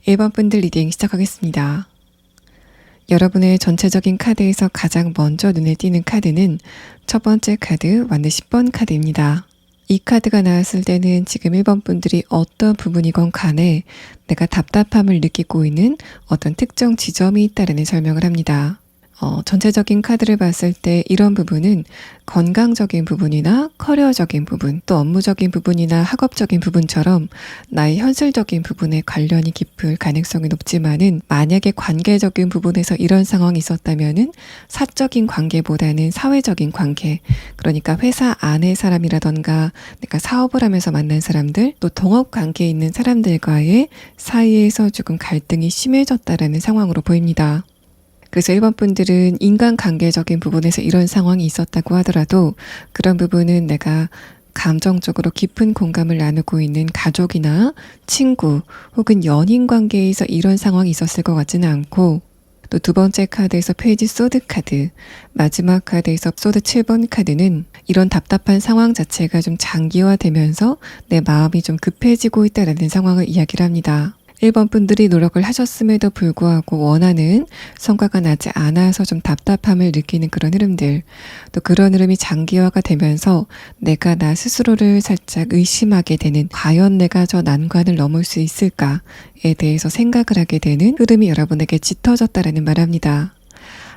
1번 분들 리딩 시작하겠습니다. 여러분의 전체적인 카드에서 가장 먼저 눈에 띄는 카드는 첫 번째 카드, 완드 10번 카드입니다. 이 카드가 나왔을 때는 지금 1번 분들이 어떤 부분이건 간에 내가 답답함을 느끼고 있는 어떤 특정 지점이 있다는 설명을 합니다. 전체적인 카드를 봤을 때 이런 부분은 건강적인 부분이나 커리어적인 부분, 또 업무적인 부분이나 학업적인 부분처럼 나의 현실적인 부분에 관련이 깊을 가능성이 높지만은 만약에 관계적인 부분에서 이런 상황이 있었다면은 사적인 관계보다는 사회적인 관계, 그러니까 회사 안의 사람이라던가 내가 사업을 하면서 만난 사람들, 또 동업 관계에 있는 사람들과의 사이에서 조금 갈등이 심해졌다라는 상황으로 보입니다. 그래서 1번 분들은 인간관계적인 부분에서 이런 상황이 있었다고 하더라도 그런 부분은 내가 감정적으로 깊은 공감을 나누고 있는 가족이나 친구 혹은 연인 관계에서 이런 상황이 있었을 것 같지는 않고, 또 두 번째 카드에서 페이지 소드 카드, 마지막 카드에서 소드 7번 카드는 이런 답답한 상황 자체가 좀 장기화되면서 내 마음이 좀 급해지고 있다는 상황을 이야기를 합니다. 1번 분들이 노력을 하셨음에도 불구하고 원하는 성과가 나지 않아서 좀 답답함을 느끼는 그런 흐름들, 또 그런 흐름이 장기화가 되면서 내가 나 스스로를 살짝 의심하게 되는, 과연 내가 저 난관을 넘을 수 있을까에 대해서 생각을 하게 되는 흐름이 여러분에게 짙어졌다라는 말합니다.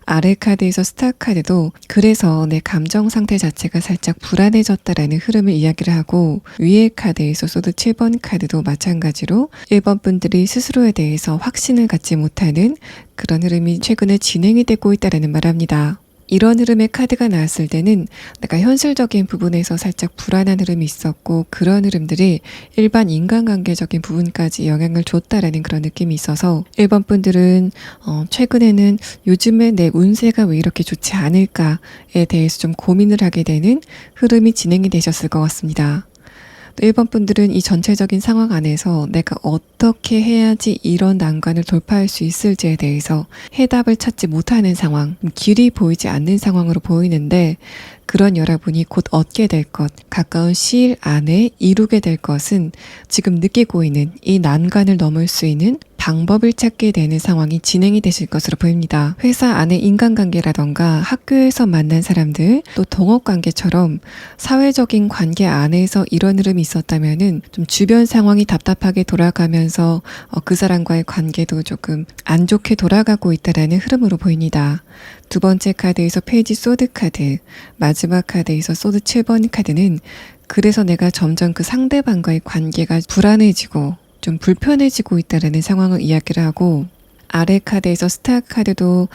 아래 카드에서 스타 카드도 그래서 내 감정 상태 자체가 살짝 불안해졌다라는 흐름을 이야기를 하고, 위에 카드에서 소드 7번 카드도 마찬가지로 1번 분들이 스스로에 대해서 확신을 갖지 못하는 그런 흐름이 최근에 진행이 되고 있다라는 말합니다. 이런 흐름의 카드가 나왔을 때는 내가 현실적인 부분에서 살짝 불안한 흐름이 있었고, 그런 흐름들이 일반 인간관계적인 부분까지 영향을 줬다라는 그런 느낌이 있어서 1번 분들은 최근에는 요즘에 내 운세가 왜 이렇게 좋지 않을까에 대해서 좀 고민을 하게 되는 흐름이 진행이 되셨을 것 같습니다. 또 1번 분들은 이 전체적인 상황 안에서 내가 어떻게 해야지 이런 난관을 돌파할 수 있을지에 대해서 해답을 찾지 못하는 상황, 길이 보이지 않는 상황으로 보이는데, 그런 여러분이 곧 얻게 될 것, 가까운 시일 안에 이루게 될 것은 지금 느끼고 있는 이 난관을 넘을 수 있는 방법을 찾게 되는 상황이 진행이 되실 것으로 보입니다. 회사 안의 인간관계라던가 학교에서 만난 사람들, 또 동업관계처럼 사회적인 관계 안에서 이런 흐름이 있었다면은 좀 주변 상황이 답답하게 돌아가면서 그 사람과의 관계도 조금 안 좋게 돌아가고 있다라는 흐름으로 보입니다. 두 번째 카드에서 페이지 소드 카드, 마지막 카드에서 소드 7번 카드는 그래서 내가 점점 그 상대방과의 관계가 불안해지고 좀 불편해지고 있다는 상황을 이야기를 하고, 아래 카드에서 스타 카드도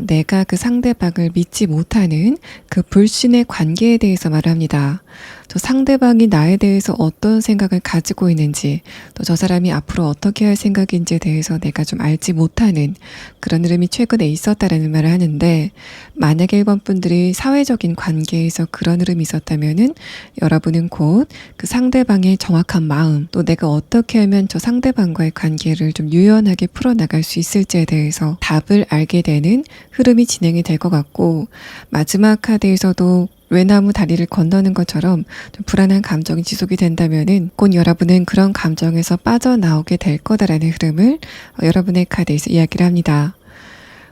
내가 그 상대방을 믿지 못하는 그 불신의 관계에 대해서 말합니다. 저 상대방이 나에 대해서 어떤 생각을 가지고 있는지, 또 저 사람이 앞으로 어떻게 할 생각인지에 대해서 내가 좀 알지 못하는 그런 흐름이 최근에 있었다라는 말을 하는데, 만약에 1번 분들이 사회적인 관계에서 그런 흐름이 있었다면은 여러분은 곧 그 상대방의 정확한 마음, 또 내가 어떻게 하면 저 상대방과의 관계를 좀 유연하게 풀어나갈 수 있을지에 대해서 답을 알게 되는 흐름이 진행이 될 것 같고, 마지막 카드에서도 외나무 다리를 건너는 것처럼 좀 불안한 감정이 지속이 된다면은 곧 여러분은 그런 감정에서 빠져나오게 될 거다라는 흐름을 여러분의 카드에서 이야기를 합니다.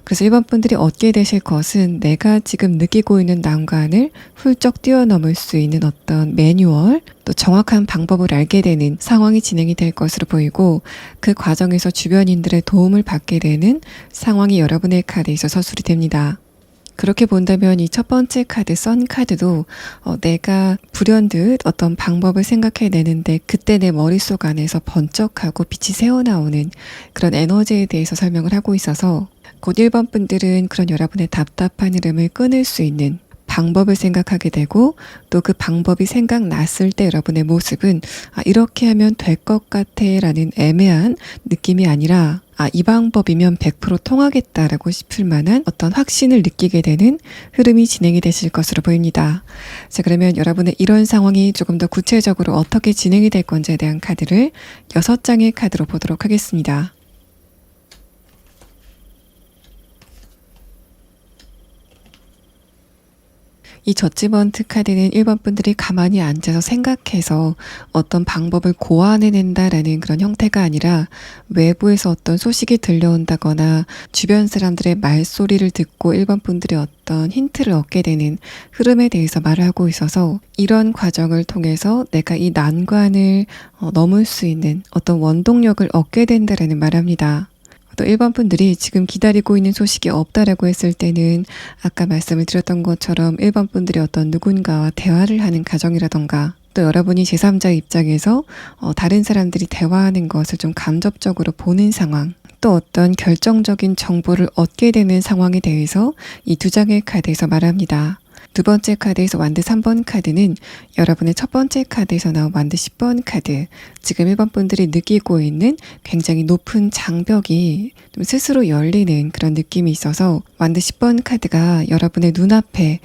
그래서 1번 분들이 얻게 되실 것은 내가 지금 느끼고 있는 난관을 훌쩍 뛰어넘을 수 있는 어떤 매뉴얼, 또 정확한 방법을 알게 되는 상황이 진행이 될 것으로 보이고, 그 과정에서 주변인들의 도움을 받게 되는 상황이 여러분의 카드에서 서술이 됩니다. 그렇게 본다면 이 첫 번째 카드, 선 카드도 내가 불현듯 어떤 방법을 생각해내는데 그때 내 머릿속 안에서 번쩍하고 빛이 새어나오는 그런 에너지에 대해서 설명을 하고 있어서, 곧 1번 분들은 그런 여러분의 답답한 흐름을 끊을 수 있는 방법을 생각하게 되고, 또 그 방법이 생각났을 때 여러분의 모습은 이렇게 하면 될 것 같아 라는 애매한 느낌이 아니라 이 방법이면 100% 통하겠다라고 싶을 만한 어떤 확신을 느끼게 되는 흐름이 진행이 되실 것으로 보입니다. 자, 그러면 여러분의 이런 상황이 조금 더 구체적으로 어떻게 진행이 될 건지에 대한 카드를 6장의 카드로 보도록 하겠습니다. 이 저지먼트 카드는 1번 분들이 가만히 앉아서 생각해서 어떤 방법을 고안해낸다라는 그런 형태가 아니라, 외부에서 어떤 소식이 들려온다거나 주변 사람들의 말소리를 듣고 1번 분들이 어떤 힌트를 얻게 되는 흐름에 대해서 말을 하고 있어서, 이런 과정을 통해서 내가 이 난관을 넘을 수 있는 어떤 원동력을 얻게 된다라는 말을 합니다. 또 1번 분들이 지금 기다리고 있는 소식이 없다라고 했을 때는 아까 말씀을 드렸던 것처럼 1번 분들이 어떤 누군가와 대화를 하는 과정이라던가, 또 여러분이 제3자 입장에서 다른 사람들이 대화하는 것을 좀 간접적으로 보는 상황, 또 어떤 결정적인 정보를 얻게 되는 상황에 대해서 이 2장의 카드에서 말합니다. 두 번째 카드에서 완드 3번 카드는 여러분의 첫 번째 카드에서 나온 완드 10번 카드, 지금 1번 분들이 느끼고 있는 굉장히 높은 장벽이 좀 스스로 열리는 그런 느낌이 있어서, 완드 10번 카드가 여러분의 눈앞에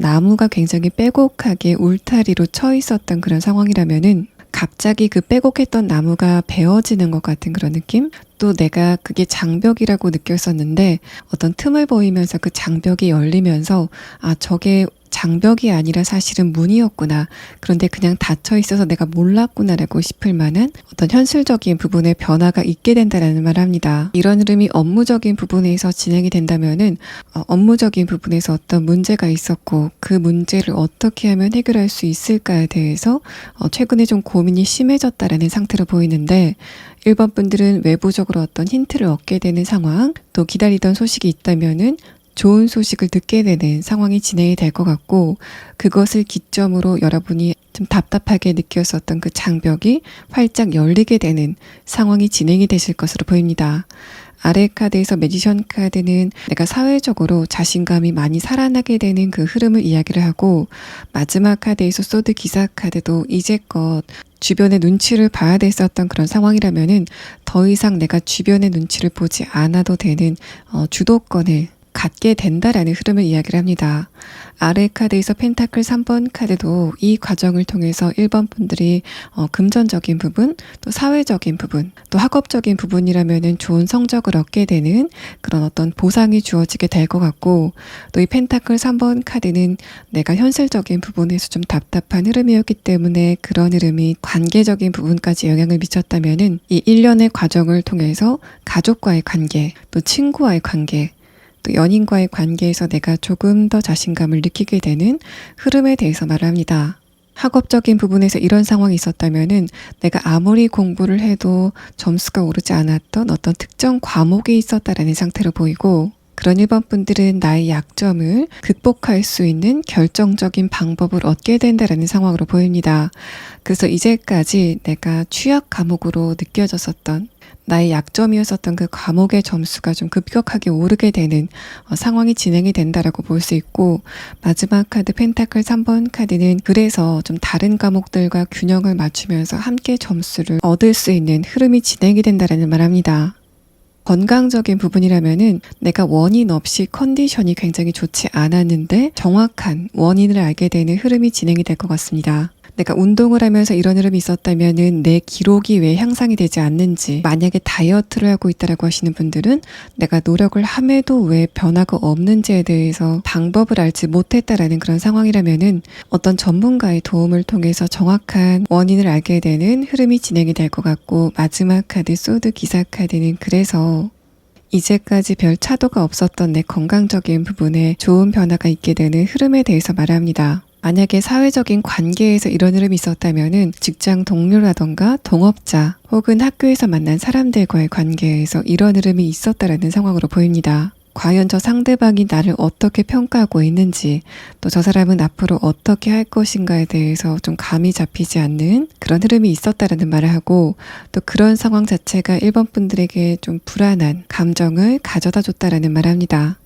나무가 굉장히 빼곡하게 울타리로 쳐 있었던 그런 상황이라면은 갑자기 그 빼곡했던 나무가 베어지는 것 같은 그런 느낌? 또 내가 그게 장벽이라고 느꼈었는데 어떤 틈을 보이면서 그 장벽이 열리면서 저게 장벽이 아니라 사실은 문이었구나. 그런데 그냥 닫혀 있어서 내가 몰랐구나라고 싶을 만한 어떤 현실적인 부분의 변화가 있게 된다라는 말을 합니다. 이런 흐름이 업무적인 부분에서 진행이 된다면은 업무적인 부분에서 어떤 문제가 있었고 그 문제를 어떻게 하면 해결할 수 있을까에 대해서 최근에 좀 고민이 심해졌다라는 상태로 보이는데, 1번 분들은 외부적으로 어떤 힌트를 얻게 되는 상황, 또 기다리던 소식이 있다면은 좋은 소식을 듣게 되는 상황이 진행이 될 것 같고, 그것을 기점으로 여러분이 좀 답답하게 느꼈었던 그 장벽이 활짝 열리게 되는 상황이 진행이 되실 것으로 보입니다. 아래 카드에서 매지션 카드는 내가 사회적으로 자신감이 많이 살아나게 되는 그 흐름을 이야기를 하고, 마지막 카드에서 소드 기사 카드도 이제껏 주변의 눈치를 봐야 됐었던 그런 상황이라면은 더 이상 내가 주변의 눈치를 보지 않아도 되는 주도권을 갖게 된다라는 흐름을 이야기를 합니다. 아래 카드에서 펜타클 3번 카드도 이 과정을 통해서 1번 분들이 금전적인 부분, 또 사회적인 부분, 또 학업적인 부분이라면은 좋은 성적을 얻게 되는 그런 어떤 보상이 주어지게 될 것 같고, 또 이 펜타클 3번 카드는 내가 현실적인 부분에서 좀 답답한 흐름이었기 때문에 그런 흐름이 관계적인 부분까지 영향을 미쳤다면은 이 1년의 과정을 통해서 가족과의 관계, 또 친구와의 관계, 또 연인과의 관계에서 내가 조금 더 자신감을 느끼게 되는 흐름에 대해서 말합니다. 학업적인 부분에서 이런 상황이 있었다면은 내가 아무리 공부를 해도 점수가 오르지 않았던 어떤 특정 과목이 있었다라는 상태로 보이고, 그런 1번 분들은 나의 약점을 극복할 수 있는 결정적인 방법을 얻게 된다라는 상황으로 보입니다. 그래서 이제까지 내가 취약 과목으로 느껴졌었던, 나의 약점이었었던 그 과목의 점수가 좀 급격하게 오르게 되는 상황이 진행이 된다라고 볼 수 있고, 마지막 카드 펜타클 3번 카드는 그래서 좀 다른 과목들과 균형을 맞추면서 함께 점수를 얻을 수 있는 흐름이 진행이 된다라는 말합니다. 건강적인 부분이라면은 내가 원인 없이 컨디션이 굉장히 좋지 않았는데 정확한 원인을 알게 되는 흐름이 진행이 될 것 같습니다. 내가 운동을 하면서 이런 흐름이 있었다면은 내 기록이 왜 향상이 되지 않는지, 만약에 다이어트를 하고 있다라고 하시는 분들은 내가 노력을 함에도 왜 변화가 없는지에 대해서 방법을 알지 못했다라는 그런 상황이라면은 어떤 전문가의 도움을 통해서 정확한 원인을 알게 되는 흐름이 진행이 될 것 같고, 마지막 카드 소드 기사 카드는 그래서 이제까지 별 차도가 없었던 내 건강적인 부분에 좋은 변화가 있게 되는 흐름에 대해서 말합니다. 만약에 사회적인 관계에서 이런 흐름이 있었다면은 직장 동료라던가 동업자 혹은 학교에서 만난 사람들과의 관계에서 이런 흐름이 있었다라는 상황으로 보입니다. 과연 저 상대방이 나를 어떻게 평가하고 있는지, 또 저 사람은 앞으로 어떻게 할 것인가에 대해서 좀 감이 잡히지 않는 그런 흐름이 있었다라는 말을 하고, 또 그런 상황 자체가 1번 분들에게 좀 불안한 감정을 가져다 줬다라는 말을 합니다.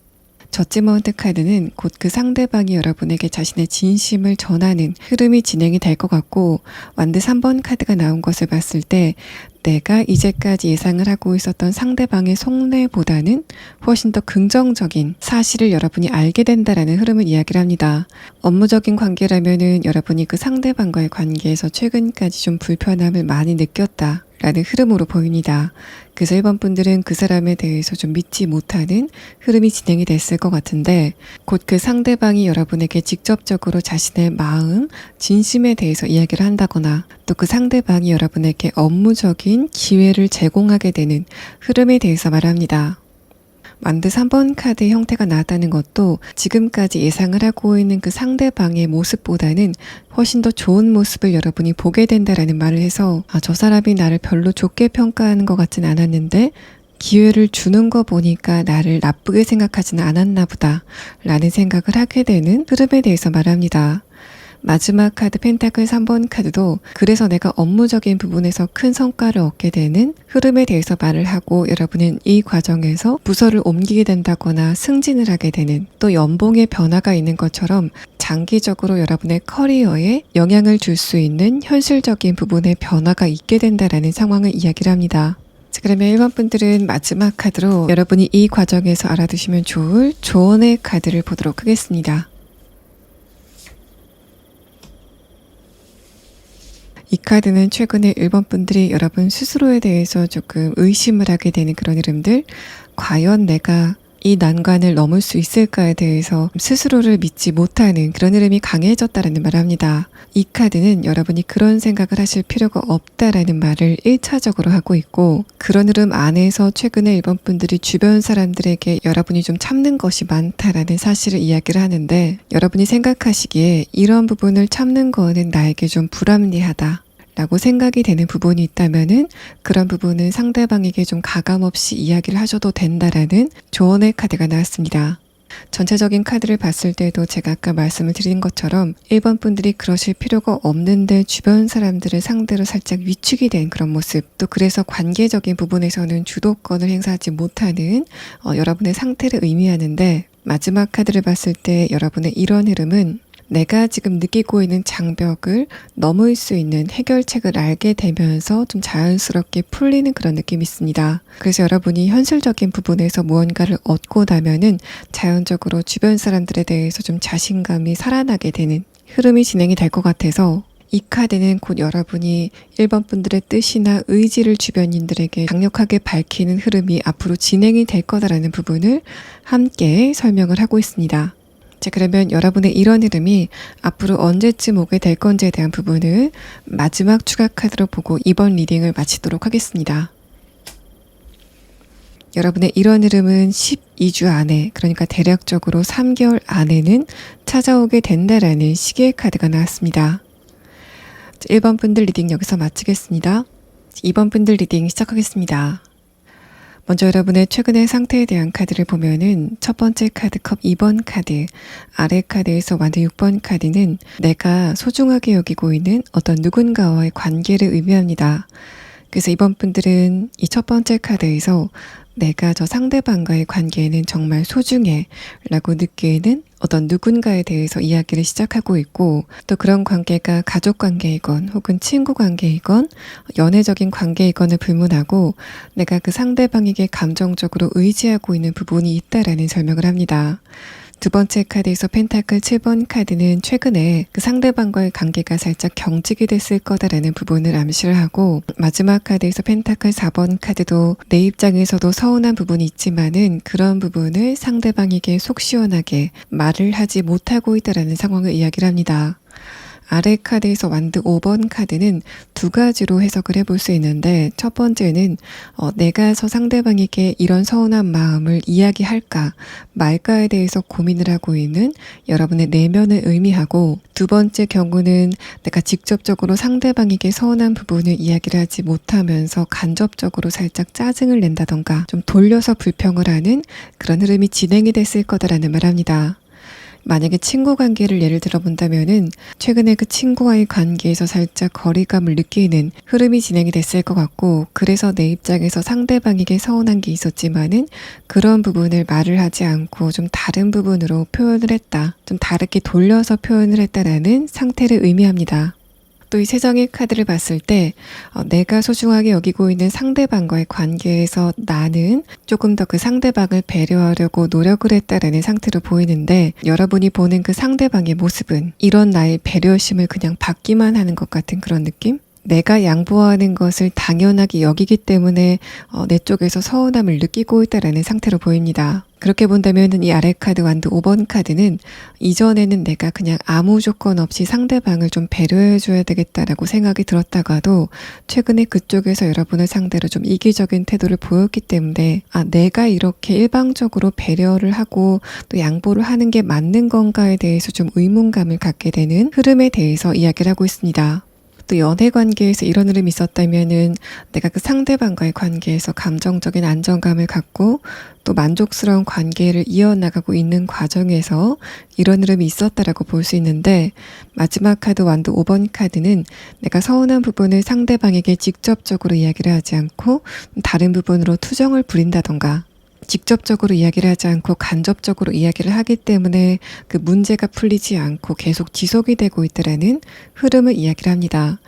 저지먼트 카드는 곧 그 상대방이 여러분에게 자신의 진심을 전하는 흐름이 진행이 될 것 같고, 완드 3번 카드가 나온 것을 봤을 때 내가 이제까지 예상을 하고 있었던 상대방의 속내보다는 훨씬 더 긍정적인 사실을 여러분이 알게 된다라는 흐름을 이야기를 합니다. 업무적인 관계라면은 여러분이 그 상대방과의 관계에서 최근까지 좀 불편함을 많이 느꼈다 라는 흐름으로 보입니다. 그래서 1번 분들은 그 사람에 대해서 좀 믿지 못하는 흐름이 진행이 됐을 것 같은데, 곧 그 상대방이 여러분에게 직접적으로 자신의 마음, 진심에 대해서 이야기를 한다거나, 또 그 상대방이 여러분에게 업무적인 기회를 제공하게 되는 흐름에 대해서 말합니다. 완드 3번 카드의 형태가 나왔다는 것도 지금까지 예상을 하고 있는 그 상대방의 모습보다는 훨씬 더 좋은 모습을 여러분이 보게 된다라는 말을 해서, 저 사람이 나를 별로 좋게 평가하는 것 같진 않았는데 기회를 주는 거 보니까 나를 나쁘게 생각하지는 않았나 보다 라는 생각을 하게 되는 흐름에 대해서 말합니다. 마지막 카드 펜타클 3번 카드도 그래서 내가 업무적인 부분에서 큰 성과를 얻게 되는 흐름에 대해서 말을 하고, 여러분은 이 과정에서 부서를 옮기게 된다거나 승진을 하게 되는, 또 연봉의 변화가 있는 것처럼 장기적으로 여러분의 커리어에 영향을 줄 수 있는 현실적인 부분의 변화가 있게 된다라는 상황을 이야기를 합니다. 자, 그러면 1번 분들은 마지막 카드로 여러분이 이 과정에서 알아두시면 좋을 조언의 카드를 보도록 하겠습니다. 이 카드는 최근에 1번 분들이 여러분 스스로에 대해서 조금 의심을 하게 되는 그런 흐름들, 과연 내가 이 난관을 넘을 수 있을까에 대해서 스스로를 믿지 못하는 그런 흐름이 강해졌다라는 말을 합니다. 이 카드는 여러분이 그런 생각을 하실 필요가 없다라는 말을 1차적으로 하고 있고, 그런 흐름 안에서 최근에 1번 분들이 주변 사람들에게 여러분이 좀 참는 것이 많다라는 사실을 이야기를 하는데, 여러분이 생각하시기에 이런 부분을 참는 거는 나에게 좀 불합리하다 라고 생각이 되는 부분이 있다면은 그런 부분은 상대방에게 좀 가감없이 이야기를 하셔도 된다라는 조언의 카드가 나왔습니다. 전체적인 카드를 봤을 때도 제가 아까 말씀을 드린 것처럼 1번 분들이 그러실 필요가 없는데 주변 사람들을 상대로 살짝 위축이 된 그런 모습, 또 그래서 관계적인 부분에서는 주도권을 행사하지 못하는 여러분의 상태를 의미하는데, 마지막 카드를 봤을 때 여러분의 이런 흐름은 내가 지금 느끼고 있는 장벽을 넘을 수 있는 해결책을 알게 되면서 좀 자연스럽게 풀리는 그런 느낌이 있습니다. 그래서 여러분이 현실적인 부분에서 무언가를 얻고 나면은 자연적으로 주변 사람들에 대해서 좀 자신감이 살아나게 되는 흐름이 진행이 될 것 같아서, 이 카드는 곧 여러분이 1번 분들의 뜻이나 의지를 주변인들에게 강력하게 밝히는 흐름이 앞으로 진행이 될 거다라는 부분을 함께 설명을 하고 있습니다. 자, 그러면 여러분의 이런 흐름이 앞으로 언제쯤 오게 될 건지에 대한 부분을 마지막 추가 카드로 보고 이번 리딩을 마치도록 하겠습니다. 여러분의 이런 흐름은 12주 안에, 그러니까 대략적으로 3개월 안에는 찾아오게 된다라는 시계의 카드가 나왔습니다. 1번 분들 리딩 여기서 마치겠습니다. 2번 분들 리딩 시작하겠습니다. 먼저 여러분의 최근의 상태에 대한 카드를 보면은 첫 번째 카드 컵 2번 카드, 아래 카드에서 완드 6번 카드는 내가 소중하게 여기고 있는 어떤 누군가와의 관계를 의미합니다. 그래서 이번 분들은 이 첫 번째 카드에서 내가 저 상대방과의 관계에는 정말 소중해 라고 느끼는 어떤 누군가에 대해서 이야기를 시작하고 있고, 또 그런 관계가 가족 관계이건 혹은 친구 관계이건 연애적인 관계이건을 불문하고 내가 그 상대방에게 감정적으로 의지하고 있는 부분이 있다라는 설명을 합니다. 두 번째 카드에서 펜타클 7번 카드는 최근에 그 상대방과의 관계가 살짝 경직이 됐을 거다라는 부분을 암시를 하고, 마지막 카드에서 펜타클 4번 카드도 내 입장에서도 서운한 부분이 있지만은 그런 부분을 상대방에게 속 시원하게 말을 하지 못하고 있다라는 상황을 이야기를 합니다. 아래 카드에서 완드 5번 카드는 두 가지로 해석을 해볼 수 있는데, 첫 번째는 내가 저 상대방에게 이런 서운한 마음을 이야기할까 말까에 대해서 고민을 하고 있는 여러분의 내면을 의미하고, 두 번째 경우는 내가 직접적으로 상대방에게 서운한 부분을 이야기를 하지 못하면서 간접적으로 살짝 짜증을 낸다던가 좀 돌려서 불평을 하는 그런 흐름이 진행이 됐을 거다라는 말합니다. 만약에 친구 관계를 예를 들어 본다면은 최근에 그 친구와의 관계에서 살짝 거리감을 느끼는 흐름이 진행이 됐을 것 같고, 그래서 내 입장에서 상대방에게 서운한 게 있었지만은 그런 부분을 말을 하지 않고 좀 다른 부분으로 표현을 했다, 좀 다르게 돌려서 표현을 했다라는 상태를 의미합니다. 또 이 세 장의 카드를 봤을 때 내가 소중하게 여기고 있는 상대방과의 관계에서 나는 조금 더 그 상대방을 배려하려고 노력을 했다라는 상태로 보이는데, 여러분이 보는 그 상대방의 모습은 이런 나의 배려심을 그냥 받기만 하는 것 같은 그런 느낌? 내가 양보하는 것을 당연하게 여기기 때문에 내 쪽에서 서운함을 느끼고 있다라는 상태로 보입니다. 그렇게 본다면 이 아래 카드 완드 5번 카드는 이전에는 내가 그냥 아무 조건 없이 상대방을 좀 배려해줘야 되겠다라고 생각이 들었다가도 최근에 그쪽에서 여러분을 상대로 좀 이기적인 태도를 보였기 때문에 내가 이렇게 일방적으로 배려를 하고 또 양보를 하는 게 맞는 건가에 대해서 좀 의문감을 갖게 되는 흐름에 대해서 이야기를 하고 있습니다. 또 연애 관계에서 이런 흐름이 있었다면은 내가 그 상대방과의 관계에서 감정적인 안정감을 갖고 또 만족스러운 관계를 이어나가고 있는 과정에서 이런 흐름이 있었다라고 볼 수 있는데, 마지막 카드 완드 5번 카드는 내가 서운한 부분을 상대방에게 직접적으로 이야기를 하지 않고 다른 부분으로 투정을 부린다던가, 직접적으로 이야기를 하지 않고 간접적으로 이야기를 하기 때문에 그 문제가 풀리지 않고 계속 지속이 되고 있다라는 흐름을 이야기를 합니다.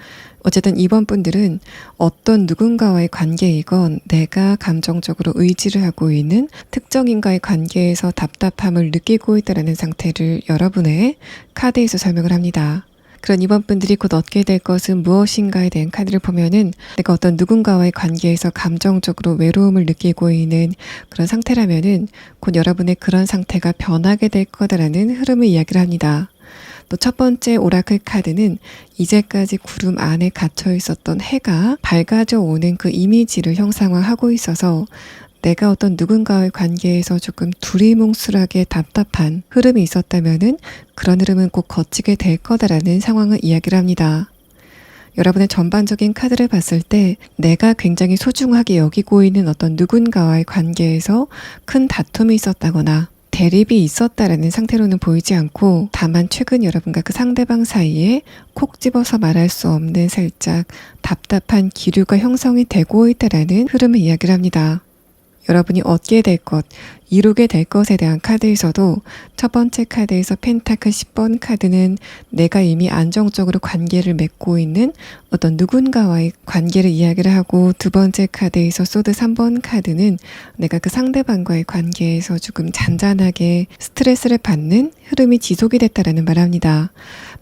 어쨌든 이번 분들은 어떤 누군가와의 관계이건 내가 감정적으로 의지를 하고 있는 특정인과의 관계에서 답답함을 느끼고 있다라는 상태를 여러분의 카드에서 설명을 합니다. 그런 이번 분들이 곧 얻게 될 것은 무엇인가에 대한 카드를 보면은 내가 어떤 누군가와의 관계에서 감정적으로 외로움을 느끼고 있는 그런 상태라면은 곧 여러분의 그런 상태가 변하게 될 거다라는 흐름을 이야기를 합니다. 또 첫 번째 오라클 카드는 이제까지 구름 안에 갇혀 있었던 해가 밝아져 오는 그 이미지를 형상화하고 있어서 내가 어떤 누군가의 관계에서 조금 두리뭉술하게 답답한 흐름이 있었다면은 그런 흐름은 꼭 거치게 될 거다라는 상황을 이야기를 합니다. 여러분의 전반적인 카드를 봤을 때 내가 굉장히 소중하게 여기고 있는 어떤 누군가와의 관계에서 큰 다툼이 있었다거나 대립이 있었다라는 상태로는 보이지 않고, 다만 최근 여러분과 그 상대방 사이에 콕 집어서 말할 수 없는 살짝 답답한 기류가 형성이 되고 있다라는 흐름을 이야기를 합니다. 여러분이 얻게 될 것, 이루게 될 것에 대한 카드에서도 첫 번째 카드에서 펜타클 10번 카드는 내가 이미 안정적으로 관계를 맺고 있는 어떤 누군가와의 관계를 이야기를 하고, 두 번째 카드에서 소드 3번 카드는 내가 그 상대방과의 관계에서 조금 잔잔하게 스트레스를 받는 흐름이 지속이 됐다라는 말합니다.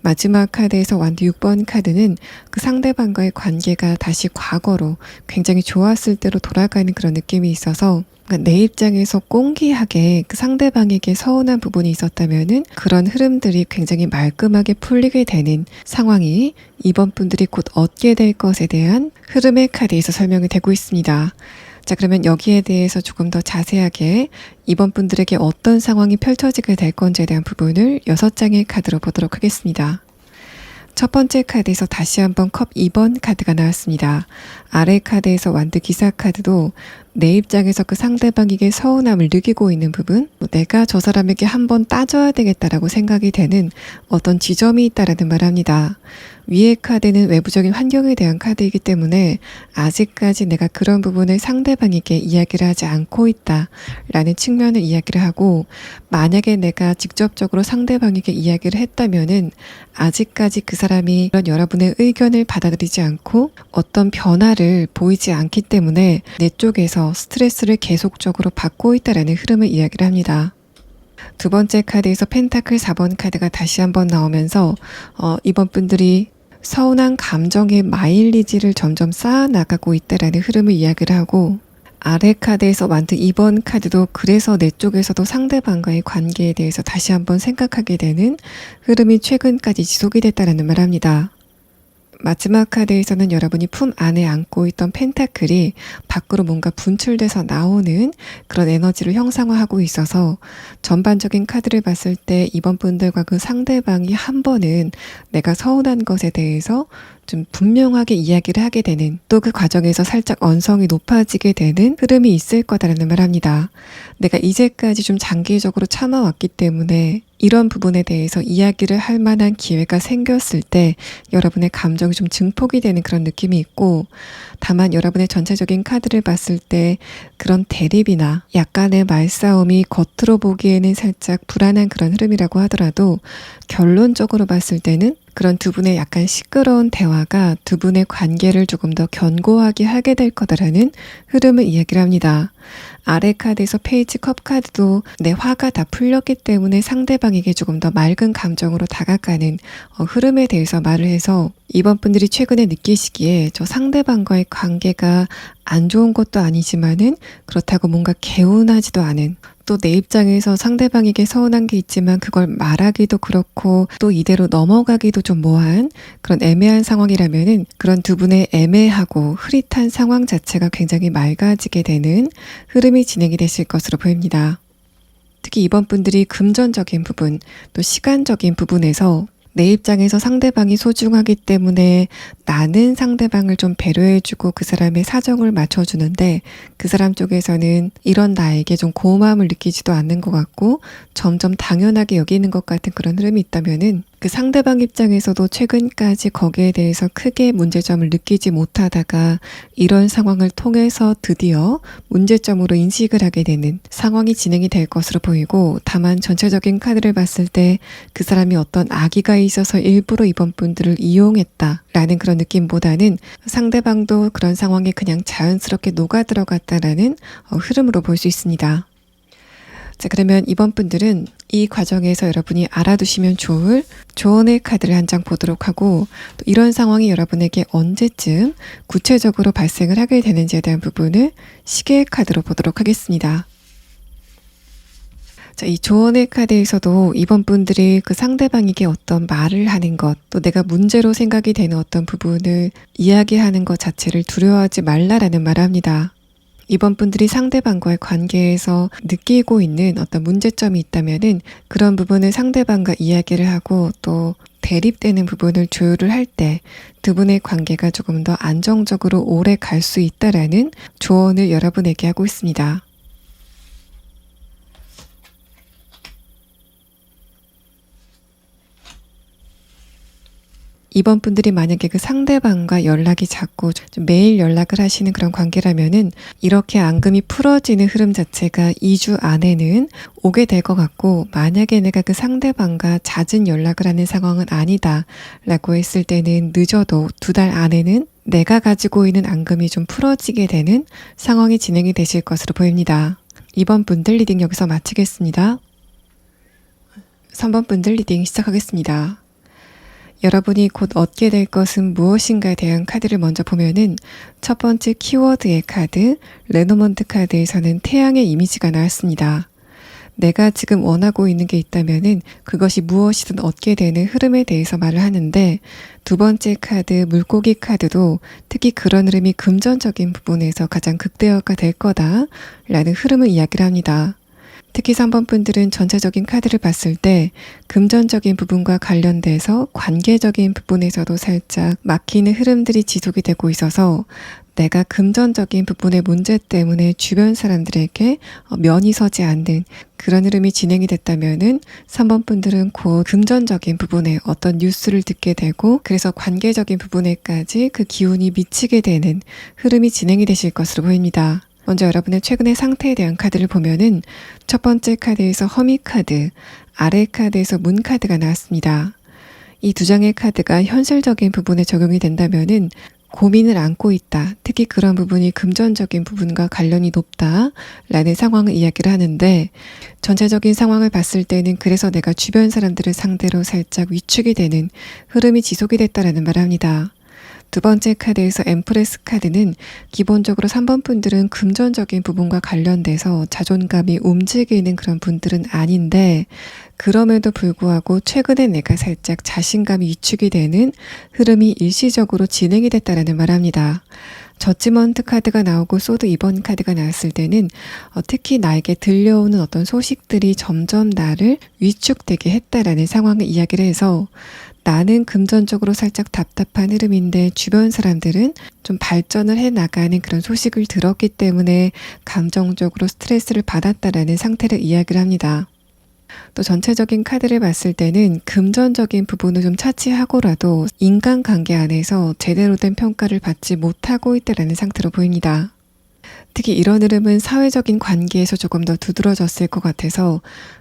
마지막 카드에서 완드 6번 카드는 그 상대방과의 관계가 다시 과거로 굉장히 좋았을 때로 돌아가는 그런 느낌이 있어서, 그러니까 내 입장에서 꽁기하게 그 상대방에게 서운한 부분이 있었다면은 그런 흐름들이 굉장히 말끔하게 풀리게 되는 상황이 이번 분들이 곧 얻게 될 것에 대한 흐름의 카드에서 설명이 되고 있습니다. 자, 그러면 여기에 대해서 조금 더 자세하게 이번 분들에게 어떤 상황이 펼쳐지게 될 건지에 대한 부분을 6장의 카드로 보도록 하겠습니다. 첫 번째 카드에서 다시 한번 컵 2번 카드가 나왔습니다. 아래 카드에서 완드 기사 카드도 내 입장에서 그 상대방에게 서운함을 느끼고 있는 부분, 내가 저 사람에게 한번 따져야 되겠다라고 생각이 되는 어떤 지점이 있다라는 말을 합니다. 위의 카드는 외부적인 환경에 대한 카드이기 때문에 아직까지 내가 그런 부분을 상대방에게 이야기를 하지 않고 있다라는 측면을 이야기를 하고, 만약에 내가 직접적으로 상대방에게 이야기를 했다면은 아직까지 그 사람이 그런 여러분의 의견을 받아들이지 않고 어떤 변화를 보이지 않기 때문에 내 쪽에서 스트레스를 계속적으로 받고 있다라는 흐름을 이야기를 합니다. 두 번째 카드에서 펜타클 4번 카드가 다시 한번 나오면서 이번 분들이 서운한 감정의 마일리지를 점점 쌓아나가고 있다라는 흐름을 이야기를 하고, 아래 카드에서 만든 2번 카드도 그래서 내 쪽에서도 상대방과의 관계에 대해서 다시 한번 생각하게 되는 흐름이 최근까지 지속이 됐다라는 말을 합니다. 마지막 카드에서는 여러분이 품 안에 안고 있던 펜타클이 밖으로 뭔가 분출돼서 나오는 그런 에너지를 형상화하고 있어서 전반적인 카드를 봤을 때 이번 분들과 그 상대방이 한 번은 내가 서운한 것에 대해서 좀 분명하게 이야기를 하게 되는, 또 그 과정에서 살짝 언성이 높아지게 되는 흐름이 있을 거다라는 말 합니다. 내가 이제까지 좀 장기적으로 참아왔기 때문에 이런 부분에 대해서 이야기를 할 만한 기회가 생겼을 때 여러분의 감정이 좀 증폭이 되는 그런 느낌이 있고, 다만 여러분의 전체적인 카드를 봤을 때 그런 대립이나 약간의 말싸움이 겉으로 보기에는 살짝 불안한 그런 흐름이라고 하더라도 결론적으로 봤을 때는 그런 두 분의 약간 시끄러운 대화가 두 분의 관계를 조금 더 견고하게 하게 될 거다라는 흐름을 이야기를 합니다. 아래 카드에서 페이지 컵 카드도 내 화가 다 풀렸기 때문에 상대방에게 조금 더 맑은 감정으로 다가가는 흐름에 대해서 말을 해서, 이번 분들이 최근에 느끼시기에 저 상대방과의 관계가 안 좋은 것도 아니지만은 그렇다고 뭔가 개운하지도 않은, 또 내 입장에서 상대방에게 서운한 게 있지만 그걸 말하기도 그렇고 또 이대로 넘어가기도 좀 뭐한 그런 애매한 상황이라면은 그런 두 분의 애매하고 흐릿한 상황 자체가 굉장히 맑아지게 되는 흐름이 진행이 되실 것으로 보입니다. 특히 이번 분들이 금전적인 부분, 또 시간적인 부분에서 내 입장에서 상대방이 소중하기 때문에 나는 상대방을 좀 배려해주고 그 사람의 사정을 맞춰주는데, 그 사람 쪽에서는 이런 나에게 좀 고마움을 느끼지도 않는 것 같고 점점 당연하게 여기는 것 같은 그런 흐름이 있다면은 그 상대방 입장에서도 최근까지 거기에 대해서 크게 문제점을 느끼지 못하다가 이런 상황을 통해서 드디어 문제점으로 인식을 하게 되는 상황이 진행이 될 것으로 보이고, 다만 전체적인 카드를 봤을 때 그 사람이 어떤 악의가 있어서 일부러 이번 분들을 이용했다라는 그런 느낌보다는 상대방도 그런 상황에 그냥 자연스럽게 녹아 들어갔다라는 흐름으로 볼 수 있습니다. 자, 그러면 이번 분들은 이 과정에서 여러분이 알아두시면 좋을 조언의 카드를 한 장 보도록 하고, 또 이런 상황이 여러분에게 언제쯤 구체적으로 발생을 하게 되는지에 대한 부분을 시계의 카드로 보도록 하겠습니다. 자, 이 조언의 카드에서도 이번 분들이 그 상대방에게 어떤 말을 하는 것, 또 내가 문제로 생각이 되는 어떤 부분을 이야기하는 것 자체를 두려워하지 말라라는 말을 합니다. 이번 분들이 상대방과의 관계에서 느끼고 있는 어떤 문제점이 있다면은 그런 부분을 상대방과 이야기를 하고 또 대립되는 부분을 조율을 할 때 두 분의 관계가 조금 더 안정적으로 오래 갈 수 있다라는 조언을 여러분에게 하고 있습니다. 이번 분들이 만약에 그 상대방과 연락이 자꾸 좀 매일 연락을 하시는 그런 관계라면은 이렇게 앙금이 풀어지는 흐름 자체가 2주 안에는 오게 될 것 같고, 만약에 내가 그 상대방과 잦은 연락을 하는 상황은 아니다 라고 했을 때는 늦어도 2달 안에는 내가 가지고 있는 앙금이 좀 풀어지게 되는 상황이 진행이 되실 것으로 보입니다. 이번 분들 리딩 여기서 마치겠습니다. 3번 분들 리딩 시작하겠습니다. 여러분이 곧 얻게 될 것은 무엇인가에 대한 카드를 먼저 보면은 첫 번째 키워드의 카드, 레노먼트 카드에서는 태양의 이미지가 나왔습니다. 내가 지금 원하고 있는 게 있다면은 그것이 무엇이든 얻게 되는 흐름에 대해서 말을 하는데, 두 번째 카드, 물고기 카드도 특히 그런 흐름이 금전적인 부분에서 가장 극대화가 될 거다라는 흐름을 이야기를 합니다. 특히 3번 분들은 전체적인 카드를 봤을 때 금전적인 부분과 관련돼서 관계적인 부분에서도 살짝 막히는 흐름들이 지속이 되고 있어서 내가 금전적인 부분의 문제 때문에 주변 사람들에게 면이 서지 않는 그런 흐름이 진행이 됐다면은 3번 분들은 곧 금전적인 부분에 어떤 뉴스를 듣게 되고 그래서 관계적인 부분에까지 그 기운이 미치게 되는 흐름이 진행이 되실 것으로 보입니다. 먼저 여러분의 최근의 상태에 대한 카드를 보면은 첫 번째 카드에서 허미 카드, 아래 카드에서 문 카드가 나왔습니다. 이 두 장의 카드가 현실적인 부분에 적용이 된다면은 고민을 안고 있다. 특히 그런 부분이 금전적인 부분과 관련이 높다라는 상황을 이야기를 하는데 전체적인 상황을 봤을 때는 그래서 내가 주변 사람들을 상대로 살짝 위축이 되는 흐름이 지속이 됐다라는 말을 합니다. 두 번째 카드에서 엠프레스 카드는 기본적으로 3번 분들은 금전적인 부분과 관련돼서 자존감이 움직이는 그런 분들은 아닌데 그럼에도 불구하고 최근에 내가 살짝 자신감이 위축이 되는 흐름이 일시적으로 진행이 됐다라는 말합니다. 저지먼트 카드가 나오고 소드 2번 카드가 나왔을 때는 특히 나에게 들려오는 어떤 소식들이 점점 나를 위축되게 했다라는 상황을 이야기를 해서 나는 금전적으로 살짝 답답한 흐름인데 주변 사람들은 좀 발전을 해 나가는 그런 소식을 들었기 때문에 감정적으로 스트레스를 받았다라는 상태를 이야기를 합니다. 또 전체적인 카드를 봤을 때는 금전적인 부분을 좀 차치하고라도 인간관계 안에서 제대로 된 평가를 받지 못하고 있다라는 상태로 보입니다. 특히 이런 흐름은 사회적인 관계에서 조금 더 두드러졌을 것 같아서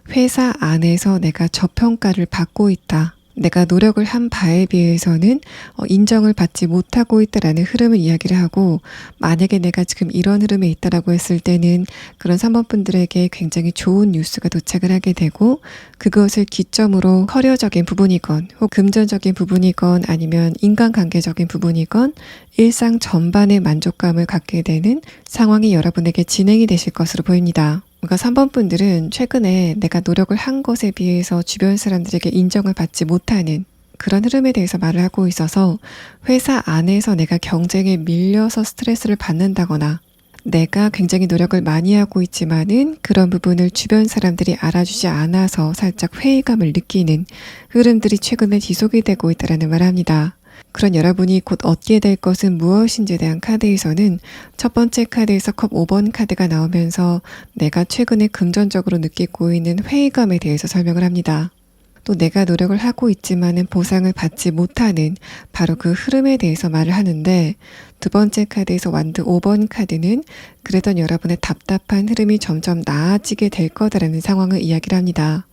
회사 안에서 내가 저평가를 받고 있다. 내가 노력을 한 바에 비해서는 인정을 받지 못하고 있다라는 흐름을 이야기를 하고 만약에 내가 지금 이런 흐름에 있다라고 했을 때는 그런 3번 분들에게 굉장히 좋은 뉴스가 도착을 하게 되고 그것을 기점으로 커리어적인 부분이건 혹 금전적인 부분이건 아니면 인간관계적인 부분이건 일상 전반의 만족감을 갖게 되는 상황이 여러분에게 진행이 되실 것으로 보입니다. 그러니까 3번 분들은 최근에 내가 노력을 한 것에 비해서 주변 사람들에게 인정을 받지 못하는 그런 흐름에 대해서 말을 하고 있어서 회사 안에서 내가 경쟁에 밀려서 스트레스를 받는다거나 내가 굉장히 노력을 많이 하고 있지만은 그런 부분을 주변 사람들이 알아주지 않아서 살짝 회의감을 느끼는 흐름들이 최근에 지속이 되고 있다는 말을 합니다. 그런 여러분이 곧 얻게 될 것은 무엇인지에 대한 카드에서는 첫 번째 카드에서 컵 5번 카드가 나오면서 내가 최근에 금전적으로 느끼고 있는 회의감에 대해서 설명을 합니다. 또 내가 노력을 하고 있지만은 보상을 받지 못하는 바로 그 흐름에 대해서 말을 하는데 두 번째 카드에서 완드 5번 카드는 그랬던 여러분의 답답한 흐름이 점점 나아지게 될 거다라는 상황을 이야기를 합니다.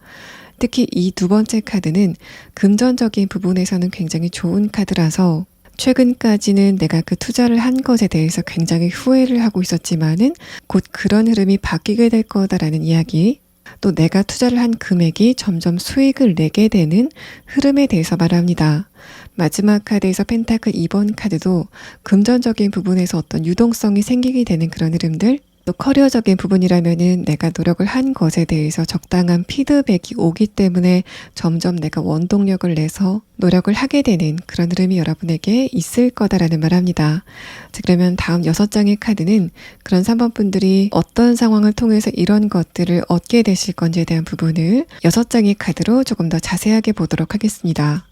특히 이 두 번째 카드는 금전적인 부분에서는 굉장히 좋은 카드라서 최근까지는 내가 그 투자를 한 것에 대해서 굉장히 후회를 하고 있었지만은 곧 그런 흐름이 바뀌게 될 거다라는 이야기, 또 내가 투자를 한 금액이 점점 수익을 내게 되는 흐름에 대해서 말합니다. 마지막 카드에서 펜타클 2번 카드도 금전적인 부분에서 어떤 유동성이 생기게 되는 그런 흐름들, 또 커리어적인 부분이라면은 내가 노력을 한 것에 대해서 적당한 피드백이 오기 때문에 점점 내가 원동력을 내서 노력을 하게 되는 그런 흐름이 여러분에게 있을 거다라는 말합니다. 자, 그러면 다음 6장의 카드는 그런 3번 분들이 어떤 상황을 통해서 이런 것들을 얻게 되실 건지에 대한 부분을 6장의 카드로 조금 더 자세하게 보도록 하겠습니다.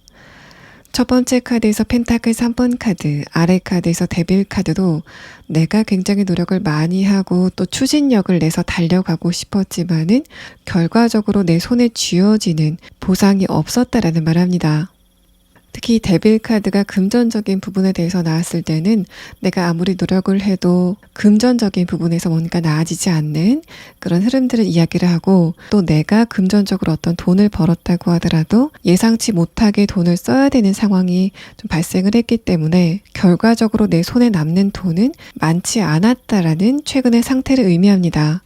첫 번째 카드에서 펜타클 3번 카드, 아래 카드에서 데빌 카드도 내가 굉장히 노력을 많이 하고 또 추진력을 내서 달려가고 싶었지만은 결과적으로 내 손에 쥐어지는 보상이 없었다라는 말합니다. 특히 데빌 카드가 금전적인 부분에 대해서 나왔을 때는 내가 아무리 노력을 해도 금전적인 부분에서 뭔가 나아지지 않는 그런 흐름들을 이야기를 하고 또 내가 금전적으로 어떤 돈을 벌었다고 하더라도 예상치 못하게 돈을 써야 되는 상황이 좀 발생을 했기 때문에 결과적으로 내 손에 남는 돈은 많지 않았다라는 최근의 상태를 의미합니다.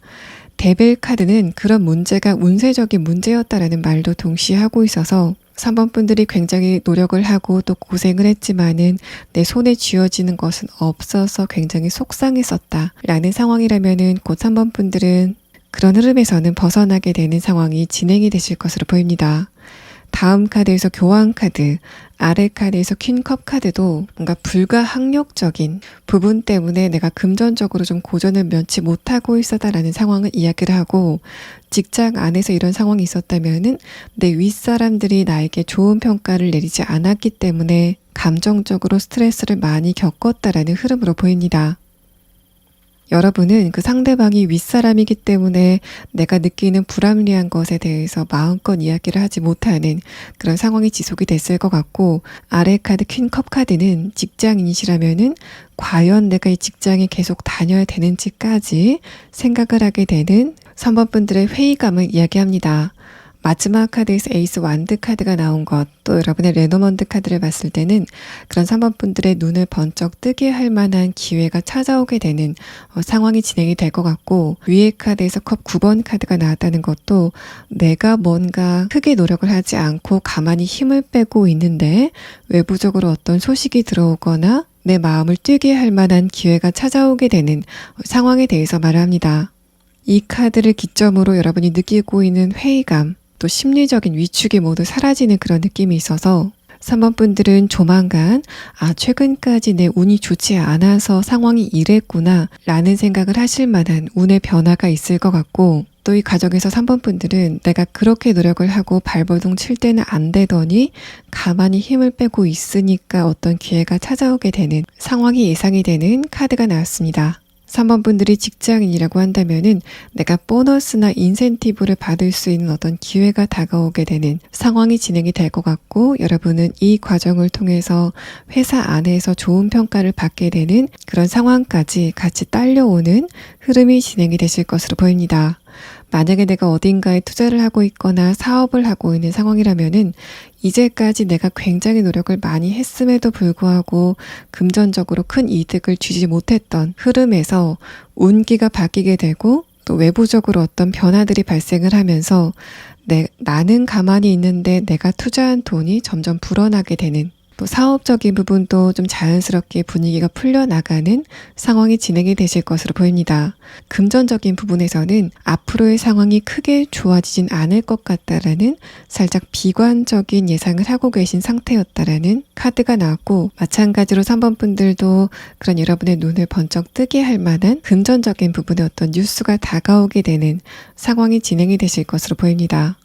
데빌 카드는 그런 문제가 운세적인 문제였다라는 말도 동시에 하고 있어서 3번 분들이 굉장히 노력을 하고 또 고생을 했지만은 내 손에 쥐어지는 것은 없어서 굉장히 속상했었다 라는 상황이라면은 곧 3번 분들은 그런 흐름에서는 벗어나게 되는 상황이 진행이 되실 것으로 보입니다. 다음 카드에서 교황 카드, 아래 카드에서 퀸컵 카드도 뭔가 불가항력적인 부분 때문에 내가 금전적으로 좀 고전을 면치 못하고 있었다라는 상황을 이야기를 하고, 직장 안에서 이런 상황이 있었다면은 내 윗사람들이 나에게 좋은 평가를 내리지 않았기 때문에 감정적으로 스트레스를 많이 겪었다라는 흐름으로 보입니다. 여러분은 그 상대방이 윗사람이기 때문에 내가 느끼는 불합리한 것에 대해서 마음껏 이야기를 하지 못하는 그런 상황이 지속이 됐을 것 같고, 아래 카드 퀸컵 카드는 직장인이시라면은 과연 내가 이 직장에 계속 다녀야 되는지까지 생각을 하게 되는 3번 분들의 회의감을 이야기합니다. 마지막 카드에서 에이스 완드 카드가 나온 것, 또 여러분의 레노먼드 카드를 봤을 때는 그런 3번 분들의 눈을 번쩍 뜨게 할 만한 기회가 찾아오게 되는 상황이 진행이 될 것 같고, 위에 카드에서 컵 9번 카드가 나왔다는 것도 내가 뭔가 크게 노력을 하지 않고 가만히 힘을 빼고 있는데 외부적으로 어떤 소식이 들어오거나 내 마음을 뛰게 할 만한 기회가 찾아오게 되는 상황에 대해서 말을 합니다. 이 카드를 기점으로 여러분이 느끼고 있는 회의감, 또 심리적인 위축이 모두 사라지는 그런 느낌이 있어서 3번 분들은 조만간 최근까지 내 운이 좋지 않아서 상황이 이랬구나 라는 생각을 하실 만한 운의 변화가 있을 것 같고, 또 이 과정에서 3번 분들은 내가 그렇게 노력을 하고 발버둥 칠 때는 안 되더니 가만히 힘을 빼고 있으니까 어떤 기회가 찾아오게 되는 상황이 예상이 되는 카드가 나왔습니다. 3번 분들이 직장인이라고 한다면은 내가 보너스나 인센티브를 받을 수 있는 어떤 기회가 다가오게 되는 상황이 진행이 될 것 같고, 여러분은 이 과정을 통해서 회사 안에서 좋은 평가를 받게 되는 그런 상황까지 같이 딸려오는 흐름이 진행이 되실 것으로 보입니다. 만약에 내가 어딘가에 투자를 하고 있거나 사업을 하고 있는 상황이라면은 이제까지 내가 굉장히 노력을 많이 했음에도 불구하고 금전적으로 큰 이득을 주지 못했던 흐름에서 운기가 바뀌게 되고, 또 외부적으로 어떤 변화들이 발생을 하면서 나는 가만히 있는데 내가 투자한 돈이 점점 불어나게 되는, 또 사업적인 부분도 좀 자연스럽게 분위기가 풀려나가는 상황이 진행이 되실 것으로 보입니다. 금전적인 부분에서는 앞으로의 상황이 크게 좋아지진 않을 것 같다라는 살짝 비관적인 예상을 하고 계신 상태였다라는 카드가 나왔고, 마찬가지로 3번 분들도 그런 여러분의 눈을 번쩍 뜨게 할 만한 금전적인 부분에 어떤 뉴스가 다가오게 되는 상황이 진행이 되실 것으로 보입니다.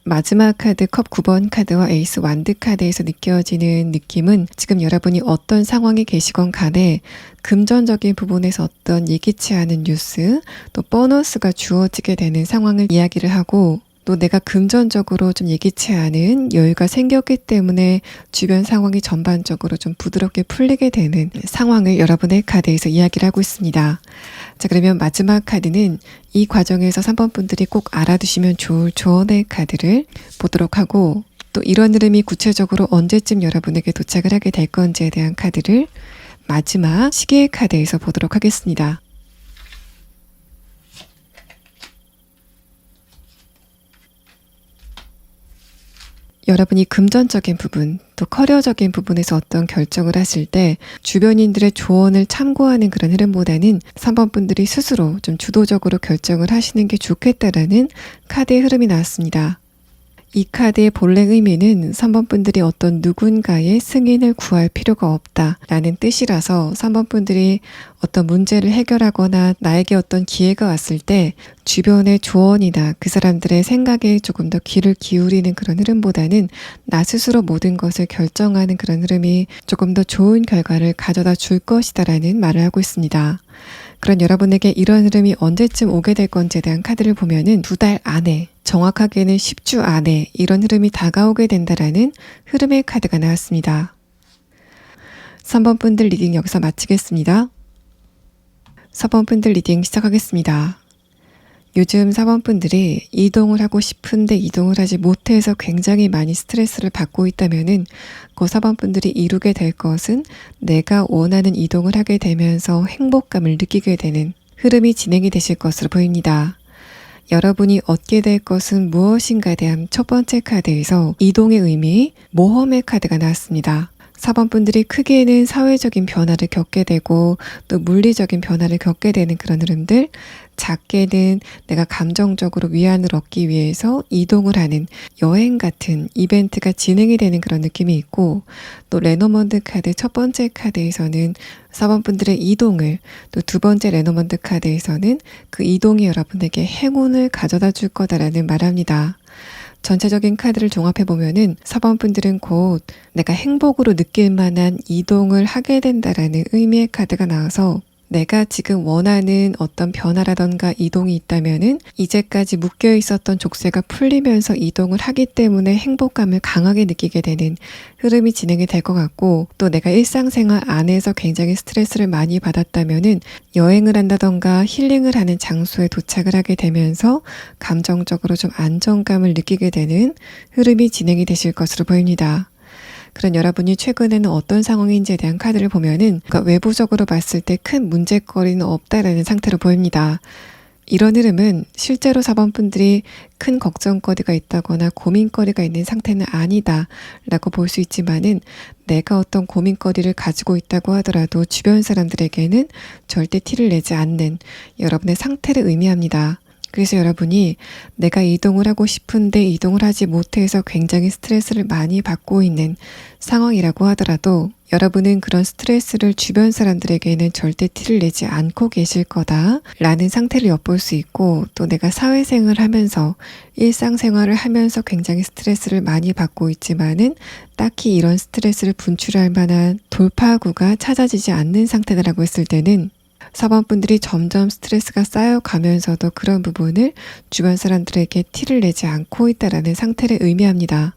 마지막 카드 컵 9번 카드와 에이스 완드 카드에서 느껴지는 느낌은 지금 여러분이 어떤 상황에 계시건 간에 금전적인 부분에서 어떤 예기치 않은 뉴스, 또 보너스가 주어지게 되는 상황을 이야기를 하고, 또 내가 금전적으로 좀 예기치 않은 여유가 생겼기 때문에 주변 상황이 전반적으로 좀 부드럽게 풀리게 되는 상황을 여러분의 카드에서 이야기를 하고 있습니다. 자, 그러면 마지막 카드는 이 과정에서 3번 분들이 꼭 알아두시면 좋을 조언의 카드를 보도록 하고, 또 이런 흐름이 구체적으로 언제쯤 여러분에게 도착을 하게 될 건지에 대한 카드를 마지막 시계의 카드에서 보도록 하겠습니다. 여러분이 금전적인 부분, 또 커리어적인 부분에서 어떤 결정을 하실 때 주변인들의 조언을 참고하는 그런 흐름보다는 3번 분들이 스스로 좀 주도적으로 결정을 하시는 게 좋겠다라는 카드의 흐름이 나왔습니다. 이 카드의 본래 의미는 3번 분들이 어떤 누군가의 승인을 구할 필요가 없다라는 뜻이라서 3번 분들이 어떤 문제를 해결하거나 나에게 어떤 기회가 왔을 때 주변의 조언이나 그 사람들의 생각에 조금 더 귀를 기울이는 그런 흐름보다는 나 스스로 모든 것을 결정하는 그런 흐름이 조금 더 좋은 결과를 가져다 줄 것이다라는 말을 하고 있습니다. 그런 여러분에게 이런 흐름이 언제쯤 오게 될 건지에 대한 카드를 보면은 2달 안에, 정확하게는 10주 안에 이런 흐름이 다가오게 된다라는 흐름의 카드가 나왔습니다. 3번 분들 리딩 여기서 마치겠습니다. 4번 분들 리딩 시작하겠습니다. 요즘 4번 분들이 이동을 하고 싶은데 이동을 하지 못해서 굉장히 많이 스트레스를 받고 있다면은 그 4번 분들이 이루게 될 것은 내가 원하는 이동을 하게 되면서 행복감을 느끼게 되는 흐름이 진행이 되실 것으로 보입니다. 여러분이 얻게 될 것은 무엇인가에 대한 첫 번째 카드에서 이동의 의미, 모험의 카드가 나왔습니다. 4번분들이 크게는 사회적인 변화를 겪게 되고 또 물리적인 변화를 겪게 되는 그런 흐름들, 작게는 내가 감정적으로 위안을 얻기 위해서 이동을 하는 여행 같은 이벤트가 진행이 되는 그런 느낌이 있고, 또 레노먼드 카드 첫 번째 카드에서는 4번분들의 이동을, 또 두 번째 레노먼드 카드에서는 그 이동이 여러분에게 행운을 가져다 줄 거다라는 말합니다. 전체적인 카드를 종합해보면은 4번분들은 곧 내가 행복으로 느낄 만한 이동을 하게 된다라는 의미의 카드가 나와서, 내가 지금 원하는 어떤 변화라던가 이동이 있다면은 이제까지 묶여 있었던 족쇄가 풀리면서 이동을 하기 때문에 행복감을 강하게 느끼게 되는 흐름이 진행이 될 것 같고, 또 내가 일상생활 안에서 굉장히 스트레스를 많이 받았다면은 여행을 한다던가 힐링을 하는 장소에 도착을 하게 되면서 감정적으로 좀 안정감을 느끼게 되는 흐름이 진행이 되실 것으로 보입니다. 그런 여러분이 최근에는 어떤 상황인지에 대한 카드를 보면은 외부적으로 봤을 때 큰 문제거리는 없다라는 상태로 보입니다. 이런 흐름은 실제로 4번분들이 큰 걱정거리가 있다거나 고민거리가 있는 상태는 아니다 라고 볼 수 있지만은, 내가 어떤 고민거리를 가지고 있다고 하더라도 주변 사람들에게는 절대 티를 내지 않는 여러분의 상태를 의미합니다. 그래서 여러분이 내가 이동을 하고 싶은데 이동을 하지 못해서 굉장히 스트레스를 많이 받고 있는 상황이라고 하더라도, 여러분은 그런 스트레스를 주변 사람들에게는 절대 티를 내지 않고 계실 거다 라는 상태를 엿볼 수 있고, 또 내가 사회생활을 하면서 일상생활을 하면서 굉장히 스트레스를 많이 받고 있지만은 딱히 이런 스트레스를 분출할 만한 돌파구가 찾아지지 않는 상태라고 했을 때는, 4번분들이 점점 스트레스가 쌓여가면서도 그런 부분을 주변 사람들에게 티를 내지 않고 있다라는 상태를 의미합니다.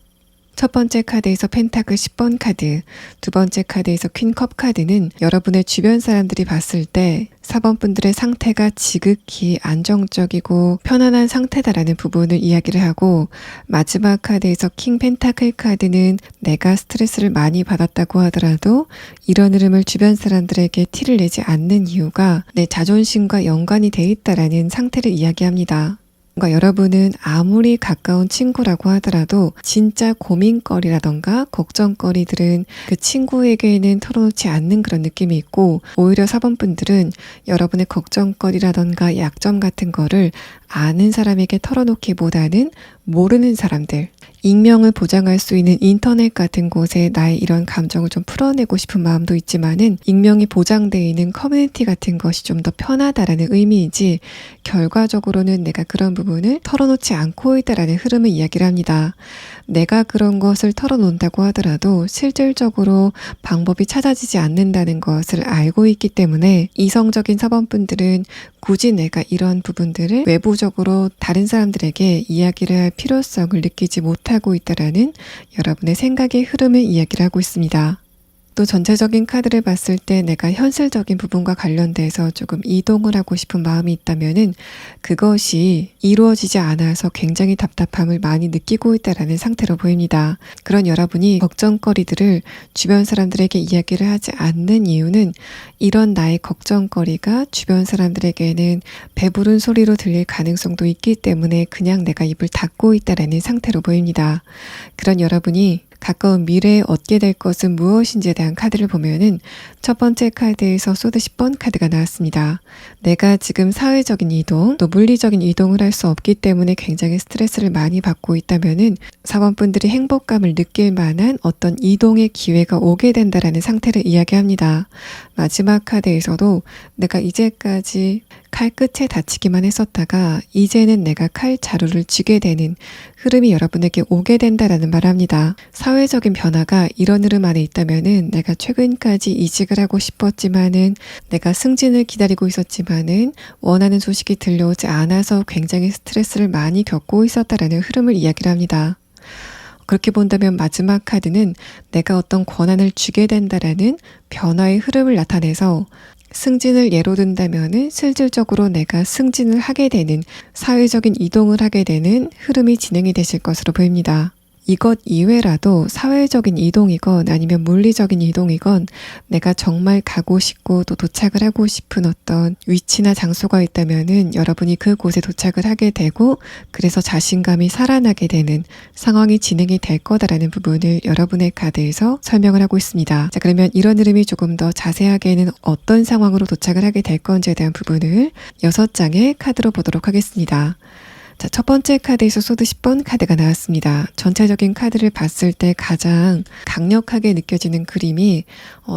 첫 번째 카드에서 펜타클 10번 카드, 두 번째 카드에서 퀸컵 카드는 여러분의 주변 사람들이 봤을 때 4번분들의 상태가 지극히 안정적이고 편안한 상태다라는 부분을 이야기를 하고, 마지막 카드에서 킹 펜타클 카드는 내가 스트레스를 많이 받았다고 하더라도 이런 흐름을 주변 사람들에게 티를 내지 않는 이유가 내 자존심과 연관이 돼 있다라는 상태를 이야기합니다. 여러분은 아무리 가까운 친구라고 하더라도 진짜 고민거리라던가 걱정거리들은 그 친구에게는 털어놓지 않는 그런 느낌이 있고, 오히려 4번분들은 여러분의 걱정거리라던가 약점 같은 거를 아는 사람에게 털어놓기보다는 모르는 사람들, 익명을 보장할 수 있는 인터넷 같은 곳에 나의 이런 감정을 좀 풀어내고 싶은 마음도 있지만은, 익명이 보장되어 있는 커뮤니티 같은 것이 좀 더 편하다라는 의미이지, 결과적으로는 내가 그런 부분을 털어놓지 않고 있다라는 흐름을 이야기를 합니다. 내가 그런 것을 털어놓는다고 하더라도 실질적으로 방법이 찾아지지 않는다는 것을 알고 있기 때문에, 이성적인 4번분들은 굳이 내가 이런 부분들을 외부적으로 다른 사람들에게 이야기를 할 필요성을 느끼지 못하고 있다라는 여러분의 생각의 흐름을 이야기를 하고 있습니다. 또 전체적인 카드를 봤을 때 내가 현실적인 부분과 관련돼서 조금 이동을 하고 싶은 마음이 있다면은 그것이 이루어지지 않아서 굉장히 답답함을 많이 느끼고 있다라는 상태로 보입니다. 그런 여러분이 걱정거리들을 주변 사람들에게 이야기를 하지 않는 이유는, 이런 나의 걱정거리가 주변 사람들에게는 배부른 소리로 들릴 가능성도 있기 때문에 그냥 내가 입을 닫고 있다라는 상태로 보입니다. 그런 여러분이 가까운 미래에 얻게 될 것은 무엇인지에 대한 카드를 보면은 첫 번째 카드에서 소드 10번 카드가 나왔습니다. 내가 지금 사회적인 이동, 또 물리적인 이동을 할 수 없기 때문에 굉장히 스트레스를 많이 받고 있다면은 4번분들이 행복감을 느낄 만한 어떤 이동의 기회가 오게 된다라는 상태를 이야기합니다. 마지막 카드에서도 내가 이제까지 칼 끝에 다치기만 했었다가 이제는 내가 칼 자루를 쥐게 되는 흐름이 여러분에게 오게 된다라는 말합니다. 사회적인 변화가 이런 흐름 안에 있다면은, 내가 최근까지 이직을 하고 싶었지만은, 내가 승진을 기다리고 있었지만은 원하는 소식이 들려오지 않아서 굉장히 스트레스를 많이 겪고 있었다라는 흐름을 이야기를 합니다. 그렇게 본다면 마지막 카드는 내가 어떤 권한을 주게 된다라는 변화의 흐름을 나타내서, 승진을 예로 든다면은 실질적으로 내가 승진을 하게 되는, 사회적인 이동을 하게 되는 흐름이 진행이 되실 것으로 보입니다. 이것 이외라도 사회적인 이동이건 아니면 물리적인 이동이건 내가 정말 가고 싶고 또 도착을 하고 싶은 어떤 위치나 장소가 있다면은 여러분이 그곳에 도착을 하게 되고 그래서 자신감이 살아나게 되는 상황이 진행이 될 거다라는 부분을 여러분의 카드에서 설명을 하고 있습니다. 자, 그러면 이런 흐름이 조금 더 자세하게는 어떤 상황으로 도착을 하게 될 건지에 대한 부분을 6장의 카드로 보도록 하겠습니다. 자, 첫 번째 카드에서 소드 10번 카드가 나왔습니다. 전체적인 카드를 봤을 때 가장 강력하게 느껴지는 그림이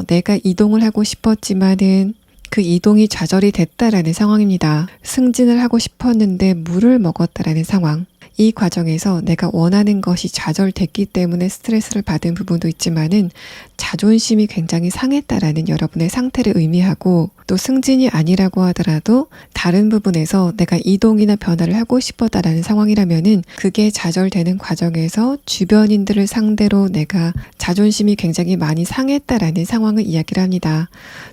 내가 이동을 하고 싶었지만은 그 이동이 좌절이 됐다라는 상황입니다. 승진을 하고 싶었는데 물을 먹었다라는 상황. 이 과정에서 내가 원하는 것이 좌절됐기 때문에 스트레스를 받은 부분도 있지만은 자존심이 굉장히 상했다라는 여러분의 상태를 의미하고 또 승진이 아니라고 하더라도 다른 부분에서 내가 이동이나 변화를 하고 싶었다라는 상황이라면은 그게 좌절되는 과정에서 주변인들을 상대로 내가 자존심이 굉장히 많이 상했다라는 상황을 이야기를 합니다.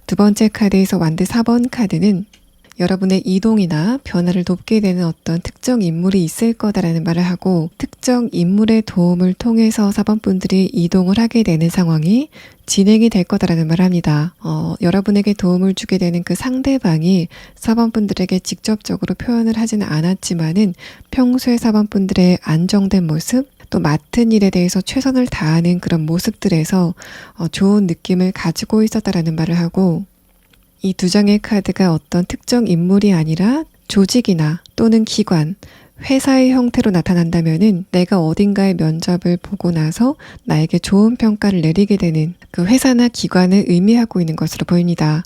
두 번째 카드에서 완드 4번 카드는 여러분의 이동이나 변화를 돕게 되는 어떤 특정 인물이 있을 거다라는 말을 하고 특정 인물의 도움을 통해서 4번 분들이 이동을 하게 되는 상황이 진행이 될 거다라는 말을 합니다. 여러분에게 도움을 주게 되는 그 상대방이 4번 분들에게 직접적으로 표현을 하지는 않았지만은 평소에 4번 분들의 안정된 모습 또 맡은 일에 대해서 최선을 다하는 그런 모습들에서 좋은 느낌을 가지고 있었다라는 말을 하고 이 두 장의 카드가 어떤 특정 인물이 아니라 조직이나 또는 기관, 회사의 형태로 나타난다면은 내가 어딘가의 면접을 보고 나서 나에게 좋은 평가를 내리게 되는 그 회사나 기관을 의미하고 있는 것으로 보입니다.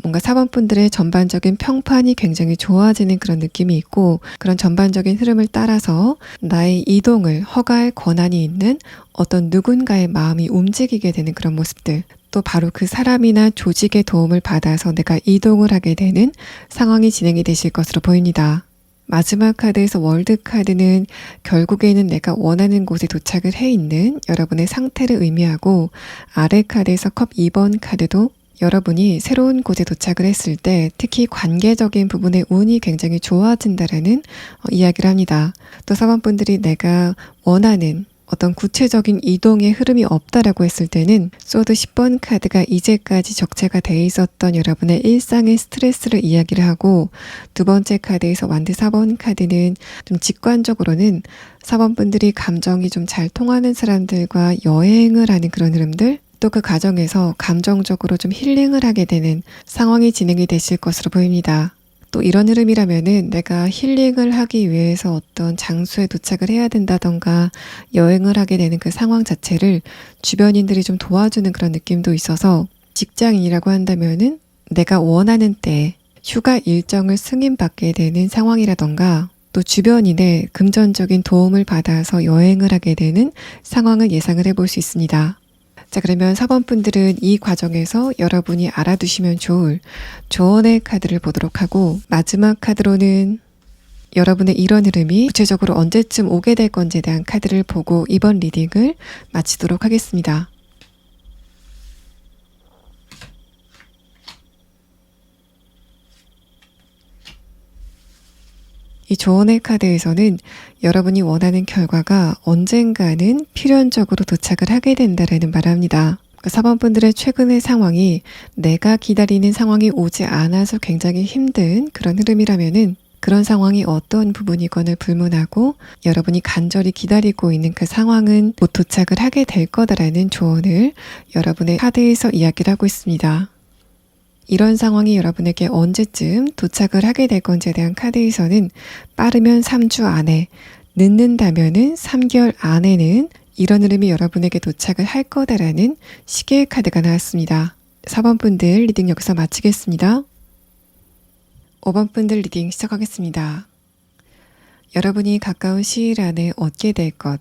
뭔가 4번 분들의 전반적인 평판이 굉장히 좋아지는 그런 느낌이 있고 그런 전반적인 흐름을 따라서 나의 이동을 허가할 권한이 있는 어떤 누군가의 마음이 움직이게 되는 그런 모습들 또 바로 그 사람이나 조직의 도움을 받아서 내가 이동을 하게 되는 상황이 진행이 되실 것으로 보입니다. 마지막 카드에서 월드 카드는 결국에는 내가 원하는 곳에 도착을 해 있는 여러분의 상태를 의미하고 아래 카드에서 컵 2번 카드도 여러분이 새로운 곳에 도착을 했을 때 특히 관계적인 부분의 운이 굉장히 좋아진다라는 이야기를 합니다. 또 4번 분들이 내가 원하는 어떤 구체적인 이동의 흐름이 없다라고 했을 때는 소드 10번 카드가 이제까지 적체가 돼 있었던 여러분의 일상의 스트레스를 이야기를 하고 두 번째 카드에서 완드 4번 카드는 좀 직관적으로는 4번 분들이 감정이 좀 잘 통하는 사람들과 여행을 하는 그런 흐름들 또 그 과정에서 감정적으로 좀 힐링을 하게 되는 상황이 진행이 되실 것으로 보입니다. 또 이런 흐름이라면은 내가 힐링을 하기 위해서 어떤 장소에 도착을 해야 된다던가 여행을 하게 되는 그 상황 자체를 주변인들이 좀 도와주는 그런 느낌도 있어서 직장인이라고 한다면은 내가 원하는 때에 휴가 일정을 승인받게 되는 상황이라던가 또 주변인의 금전적인 도움을 받아서 여행을 하게 되는 상황을 예상을 해볼 수 있습니다. 자, 그러면 4번 분들은 이 과정에서 여러분이 알아두시면 좋을 조언의 카드를 보도록 하고 마지막 카드로는 여러분의 이런 흐름이 구체적으로 언제쯤 오게 될 건지에 대한 카드를 보고 이번 리딩을 마치도록 하겠습니다. 이 조언의 카드에서는 여러분이 원하는 결과가 언젠가는 필연적으로 도착을 하게 된다라는 말을 합니다. 4번 분들의 최근의 상황이 내가 기다리는 상황이 오지 않아서 굉장히 힘든 그런 흐름이라면은 그런 상황이 어떤 부분이건을 불문하고 여러분이 간절히 기다리고 있는 그 상황은 곧 도착을 하게 될 거다라는 조언을 여러분의 카드에서 이야기를 하고 있습니다. 이런 상황이 여러분에게 언제쯤 도착을 하게 될 건지에 대한 카드에서는 빠르면 3주 안에, 늦는다면은 3개월 안에는 이런 흐름이 여러분에게 도착을 할 거다라는 시계의 카드가 나왔습니다. 4번 분들 리딩 여기서 마치겠습니다. 5번 분들 리딩 시작하겠습니다. 여러분이 가까운 시일 안에 얻게 될 것,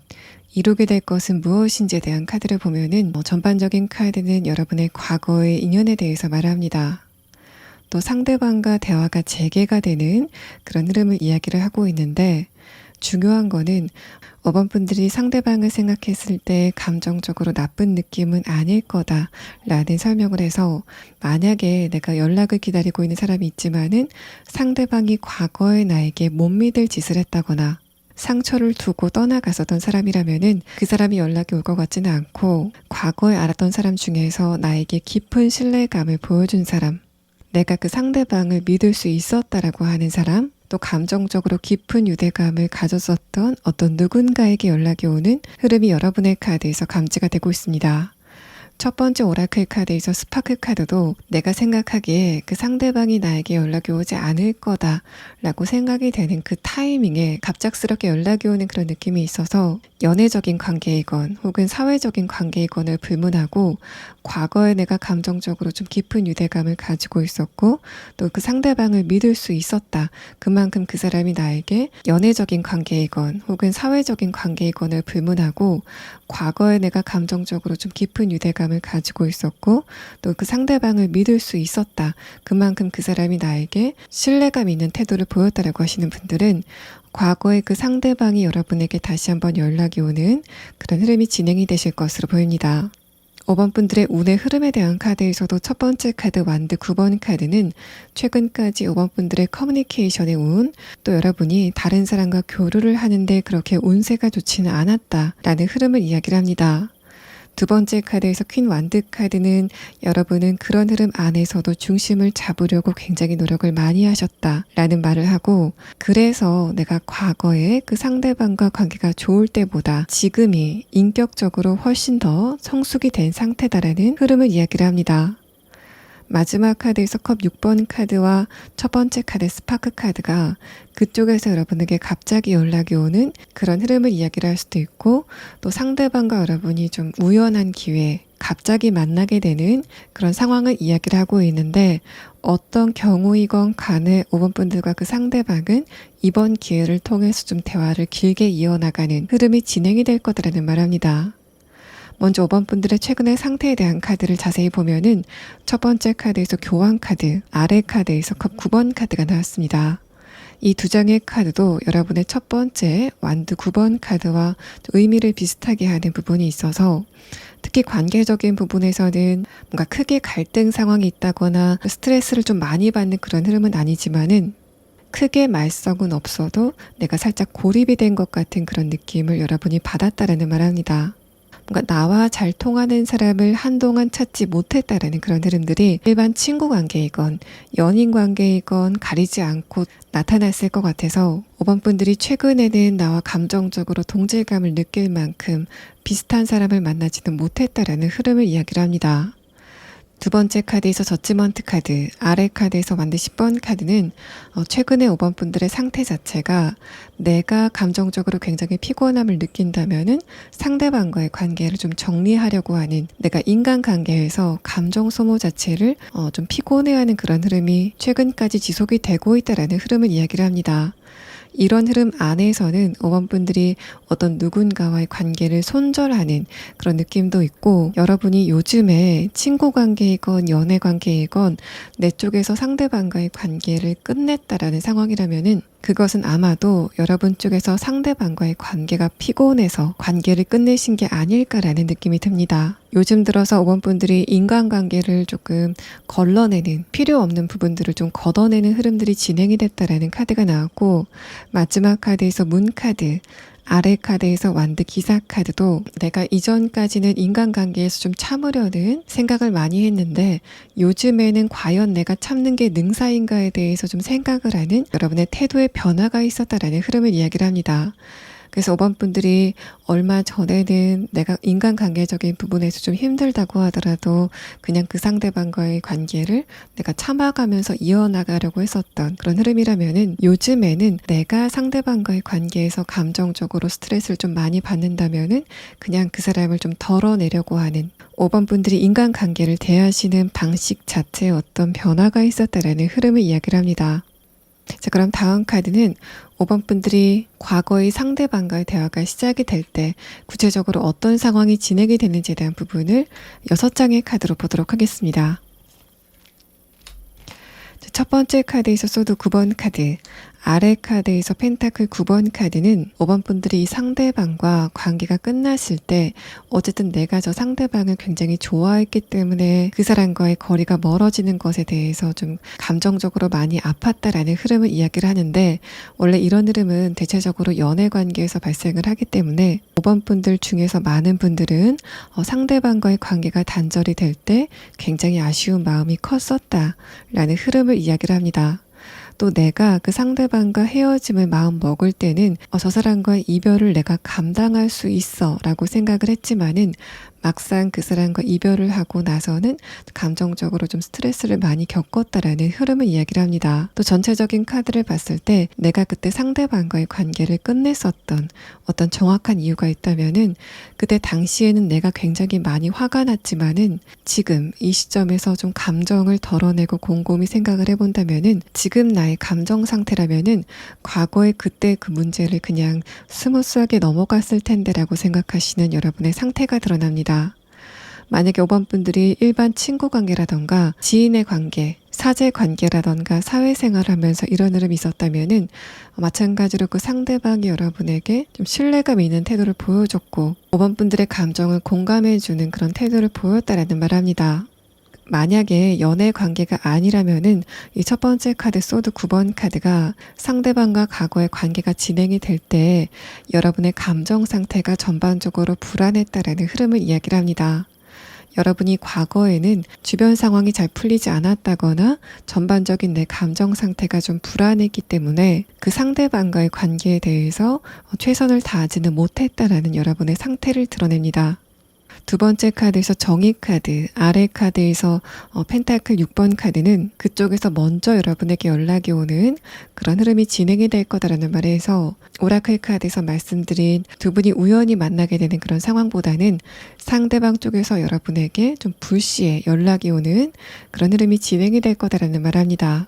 이루게 될 것은 무엇인지에 대한 카드를 보면은 전반적인 카드는 여러분의 과거의 인연에 대해서 말합니다. 또 상대방과 대화가 재개가 되는 그런 흐름을 이야기를 하고 있는데 중요한 거는 5번 분들이 상대방을 생각했을 때 감정적으로 나쁜 느낌은 아닐 거다라는 설명을 해서 만약에 내가 연락을 기다리고 있는 사람이 있지만은 상대방이 과거에 나에게 못 믿을 짓을 했다거나 상처를 두고 떠나갔었던 사람이라면은 그 사람이 연락이 올 것 같지는 않고, 과거에 알았던 사람 중에서 나에게 깊은 신뢰감을 보여준 사람, 내가 그 상대방을 믿을 수 있었다라고 하는 사람, 또 감정적으로 깊은 유대감을 가졌었던 어떤 누군가에게 연락이 오는 흐름이 여러분의 카드에서 감지가 되고 있습니다. 첫 번째 오라클 카드에서 스파크 카드도 내가 생각하기에 그 상대방이 나에게 연락이 오지 않을 거다라고 생각이 되는 그 타이밍에 갑작스럽게 연락이 오는 그런 느낌이 있어서, 연애적인 관계이건 혹은 사회적인 관계이건을 불문하고 과거에 내가 감정적으로 좀 깊은 유대감을 가지고 있었고 또 그 상대방을 믿을 수 있었다. 그만큼 그 사람이 나에게 연애적인 관계이건 혹은 사회적인 관계이건을 불문하고 과거에 내가 감정적으로 좀 깊은 유대감을 가지고 있었고 또 그 상대방을 믿을 수 있었다. 그만큼 그 사람이 나에게 신뢰감 있는 태도를 보였다라고 하시는 분들은 과거의 그 상대방이 여러분에게 다시 한번 연락이 오는 그런 흐름이 진행이 되실 것으로 보입니다. 5번 분들의 운의 흐름에 대한 카드에서도 첫 번째 카드 완드 9번 카드는 최근까지 5번 분들의 커뮤니케이션의 운, 또 여러분이 다른 사람과 교류를 하는데 그렇게 운세가 좋지는 않았다라는 흐름을 이야기를 합니다. 두 번째 카드에서 퀸 완드 카드는 여러분은 그런 흐름 안에서도 중심을 잡으려고 굉장히 노력을 많이 하셨다라는 말을 하고, 그래서 내가 과거에 그 상대방과 관계가 좋을 때보다 지금이 인격적으로 훨씬 더 성숙이 된 상태다라는 흐름을 이야기를 합니다. 마지막 카드에서 컵 6번 카드와 첫 번째 카드 스파크 카드가 그쪽에서 여러분에게 갑자기 연락이 오는 그런 흐름을 이야기를 할 수도 있고, 또 상대방과 여러분이 좀 우연한 기회에 갑자기 만나게 되는 그런 상황을 이야기를 하고 있는데, 어떤 경우이건 간에 5번 분들과 그 상대방은 이번 기회를 통해서 좀 대화를 길게 이어나가는 흐름이 진행이 될 거다라는 말합니다. 먼저 5번 분들의 최근의 상태에 대한 카드를 자세히 보면은 첫 번째 카드에서 교환 카드, 아래 카드에서 컵 9번 카드가 나왔습니다. 이 두 장의 카드도 여러분의 첫 번째 완드 9번 카드와 의미를 비슷하게 하는 부분이 있어서, 특히 관계적인 부분에서는 뭔가 크게 갈등 상황이 있다거나 스트레스를 좀 많이 받는 그런 흐름은 아니지만은 크게 말썽은 없어도 내가 살짝 고립이 된 것 같은 그런 느낌을 여러분이 받았다라는 말합니다. 뭔가 나와 잘 통하는 사람을 한동안 찾지 못했다라는 그런 흐름들이 일반 친구 관계이건 연인 관계이건 가리지 않고 나타났을 것 같아서 5번 분들이 최근에는 나와 감정적으로 동질감을 느낄 만큼 비슷한 사람을 만나지는 못했다라는 흐름을 이야기를 합니다. 두 번째 카드에서 저지먼트 카드, 아래 카드에서 완드 10번 카드는 최근에 5번 분들의 상태 자체가 내가 감정적으로 굉장히 피곤함을 느낀다면은 상대방과의 관계를 좀 정리하려고 하는, 내가 인간관계에서 감정 소모 자체를 좀 피곤해하는 그런 흐름이 최근까지 지속이 되고 있다라는 흐름을 이야기를 합니다. 이런 흐름 안에서는 5번 분들이 어떤 누군가와의 관계를 손절하는 그런 느낌도 있고, 여러분이 요즘에 친구 관계이건 연애 관계이건 내 쪽에서 상대방과의 관계를 끝냈다라는 상황이라면은 그것은 아마도 여러분 쪽에서 상대방과의 관계가 피곤해서 관계를 끝내신 게 아닐까라는 느낌이 듭니다. 요즘 들어서 5번 분들이 인간관계를 조금 걸러내는, 필요 없는 부분들을 좀 걷어내는 흐름들이 진행이 됐다라는 카드가 나왔고, 마지막 카드에서 문 카드, 아래 카드에서 완드 기사 카드도 내가 이전까지는 인간관계에서 좀 참으려는 생각을 많이 했는데 요즘에는 과연 내가 참는 게 능사인가에 대해서 좀 생각을 하는 여러분의 태도의 변화가 있었다라는 흐름을 이야기를 합니다. 그래서 5번 분들이 얼마 전에는 내가 인간관계적인 부분에서 좀 힘들다고 하더라도 그냥 그 상대방과의 관계를 내가 참아가면서 이어나가려고 했었던 그런 흐름이라면은, 요즘에는 내가 상대방과의 관계에서 감정적으로 스트레스를 좀 많이 받는다면은 그냥 그 사람을 좀 덜어내려고 하는, 5번 분들이 인간관계를 대하시는 방식 자체에 어떤 변화가 있었다라는 흐름을 이야기를 합니다. 자, 그럼 다음 카드는 5번 분들이 과거의 상대방과의 대화가 시작이 될 때 구체적으로 어떤 상황이 진행이 되는지에 대한 부분을 6장의 카드로 보도록 하겠습니다. 첫 번째 카드에서 소드 9번 카드, 아래 카드에서 펜타클 9번 카드는 5번 분들이 이 상대방과 관계가 끝났을 때 어쨌든 내가 저 상대방을 굉장히 좋아했기 때문에 그 사람과의 거리가 멀어지는 것에 대해서 좀 감정적으로 많이 아팠다라는 흐름을 이야기를 하는데, 원래 이런 흐름은 대체적으로 연애 관계에서 발생을 하기 때문에 5번 분들 중에서 많은 분들은 상대방과의 관계가 단절이 될 때 굉장히 아쉬운 마음이 컸었다라는 흐름을 이야기를 합니다. 또 내가 그 상대방과 헤어짐을 마음 먹을 때는 저 사람과의 이별을 내가 감당할 수 있어 라고 생각을 했지만은 막상 그 사람과 이별을 하고 나서는 감정적으로 좀 스트레스를 많이 겪었다라는 흐름을 이야기를 합니다. 또 전체적인 카드를 봤을 때 내가 그때 상대방과의 관계를 끝냈었던 어떤 정확한 이유가 있다면은 그때 당시에는 내가 굉장히 많이 화가 났지만은 지금 이 시점에서 좀 감정을 덜어내고 곰곰이 생각을 해본다면은 지금 나의 감정 상태라면은 과거의 그때 그 문제를 그냥 스무스하게 넘어갔을 텐데라고 생각하시는 여러분의 상태가 드러납니다. 만약에 5번 분들이 일반 친구 관계라던가 지인의 관계, 사제 관계라던가 사회생활을 하면서 이런 흐름이 있었다면은 마찬가지로 그 상대방이 여러분에게 좀 신뢰감 있는 태도를 보여줬고 5번 분들의 감정을 공감해주는 그런 태도를 보였다라는 말을 합니다. 만약에 연애 관계가 아니라면은 이 첫 번째 카드 소드 9번 카드가 상대방과 과거의 관계가 진행이 될 때 여러분의 감정 상태가 전반적으로 불안했다라는 흐름을 이야기를 합니다. 여러분이 과거에는 주변 상황이 잘 풀리지 않았다거나 전반적인 내 감정 상태가 좀 불안했기 때문에 그 상대방과의 관계에 대해서 최선을 다하지는 못했다라는 여러분의 상태를 드러냅니다. 두 번째 카드에서 정의 카드, 아래 카드에서 펜타클 6번 카드는 그쪽에서 먼저 여러분에게 연락이 오는 그런 흐름이 진행이 될 거다라는 말에서 오라클 카드에서 말씀드린 두 분이 우연히 만나게 되는 그런 상황보다는 상대방 쪽에서 여러분에게 좀 불시에 연락이 오는 그런 흐름이 진행이 될 거다라는 말을 합니다.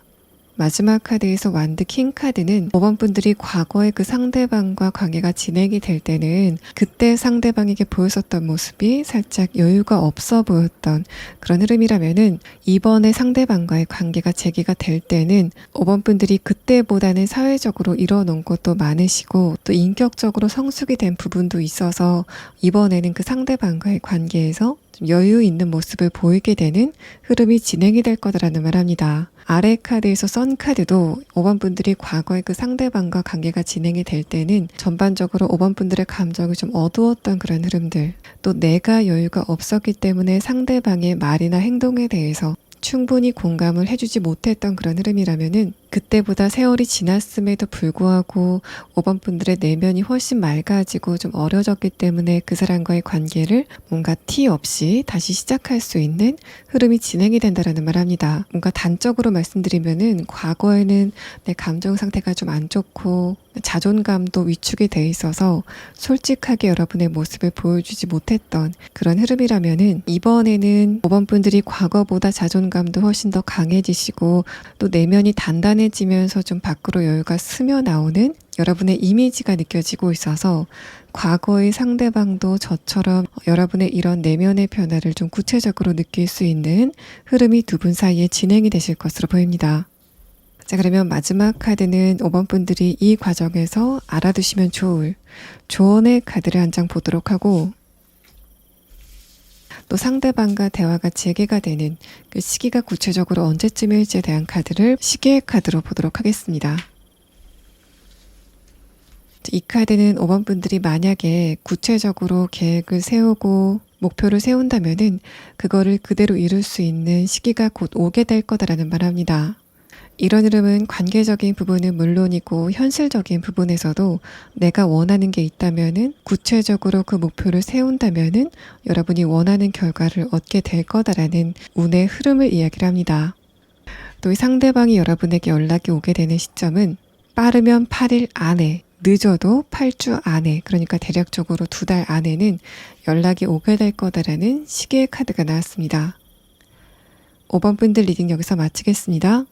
마지막 카드에서 완드 킹 카드는 5번 분들이 과거에 그 상대방과 관계가 진행이 될 때는 그때 상대방에게 보였었던 모습이 살짝 여유가 없어 보였던 그런 흐름이라면은 이번에 상대방과의 관계가 재개가 될 때는 5번 분들이 그때보다는 사회적으로 이뤄놓은 것도 많으시고 또 인격적으로 성숙이 된 부분도 있어서 이번에는 그 상대방과의 관계에서 좀 여유 있는 모습을 보이게 되는 흐름이 진행이 될 거다라는 말합니다. 아래 카드에서 선 카드도 5번 분들이 과거에 그 상대방과 관계가 진행이 될 때는 전반적으로 5번 분들의 감정이 좀 어두웠던 그런 흐름들, 또 내가 여유가 없었기 때문에 상대방의 말이나 행동에 대해서 충분히 공감을 해주지 못했던 그런 흐름이라면은 그때보다 세월이 지났음에도 불구하고 5번 분들의 내면이 훨씬 맑아지고 좀 어려졌기 때문에 그 사람과의 관계를 뭔가 티 없이 다시 시작할 수 있는 흐름이 진행이 된다라는 말합니다. 뭔가 단적으로 말씀드리면은 과거에는 내 감정 상태가 좀 안 좋고 자존감도 위축이 돼 있어서 솔직하게 여러분의 모습을 보여주지 못했던 그런 흐름이라면은 이번에는 5번 분들이 과거보다 자존감도 훨씬 더 강해지시고 또 내면이 단단해지면서 좀 밖으로 여유가 스며 나오는 여러분의 이미지가 느껴지고 있어서 과거의 상대방도 저처럼 여러분의 이런 내면의 변화를 좀 구체적으로 느낄 수 있는 흐름이 두 분 사이에 진행이 되실 것으로 보입니다. 자, 그러면 마지막 카드는 5번 분들이 이 과정에서 알아두시면 좋을 조언의 카드를 한 장 보도록 하고 또 상대방과 대화가 재개가 되는 그 시기가 구체적으로 언제쯤일지에 대한 카드를 시계의 카드로 보도록 하겠습니다. 이 카드는 5번 분들이 만약에 구체적으로 계획을 세우고 목표를 세운다면은 그거를 그대로 이룰 수 있는 시기가 곧 오게 될 거다라는 말합니다. 이런 흐름은 관계적인 부분은 물론이고 현실적인 부분에서도 내가 원하는 게 있다면은 구체적으로 그 목표를 세운다면은 여러분이 원하는 결과를 얻게 될 거다라는 운의 흐름을 이야기를 합니다. 또 이 상대방이 여러분에게 연락이 오게 되는 시점은 빠르면 8일 안에, 늦어도 8주 안에, 그러니까 대략적으로 2달 안에는 연락이 오게 될 거다라는 시계의 카드가 나왔습니다. 5번 분들 리딩 여기서 마치겠습니다.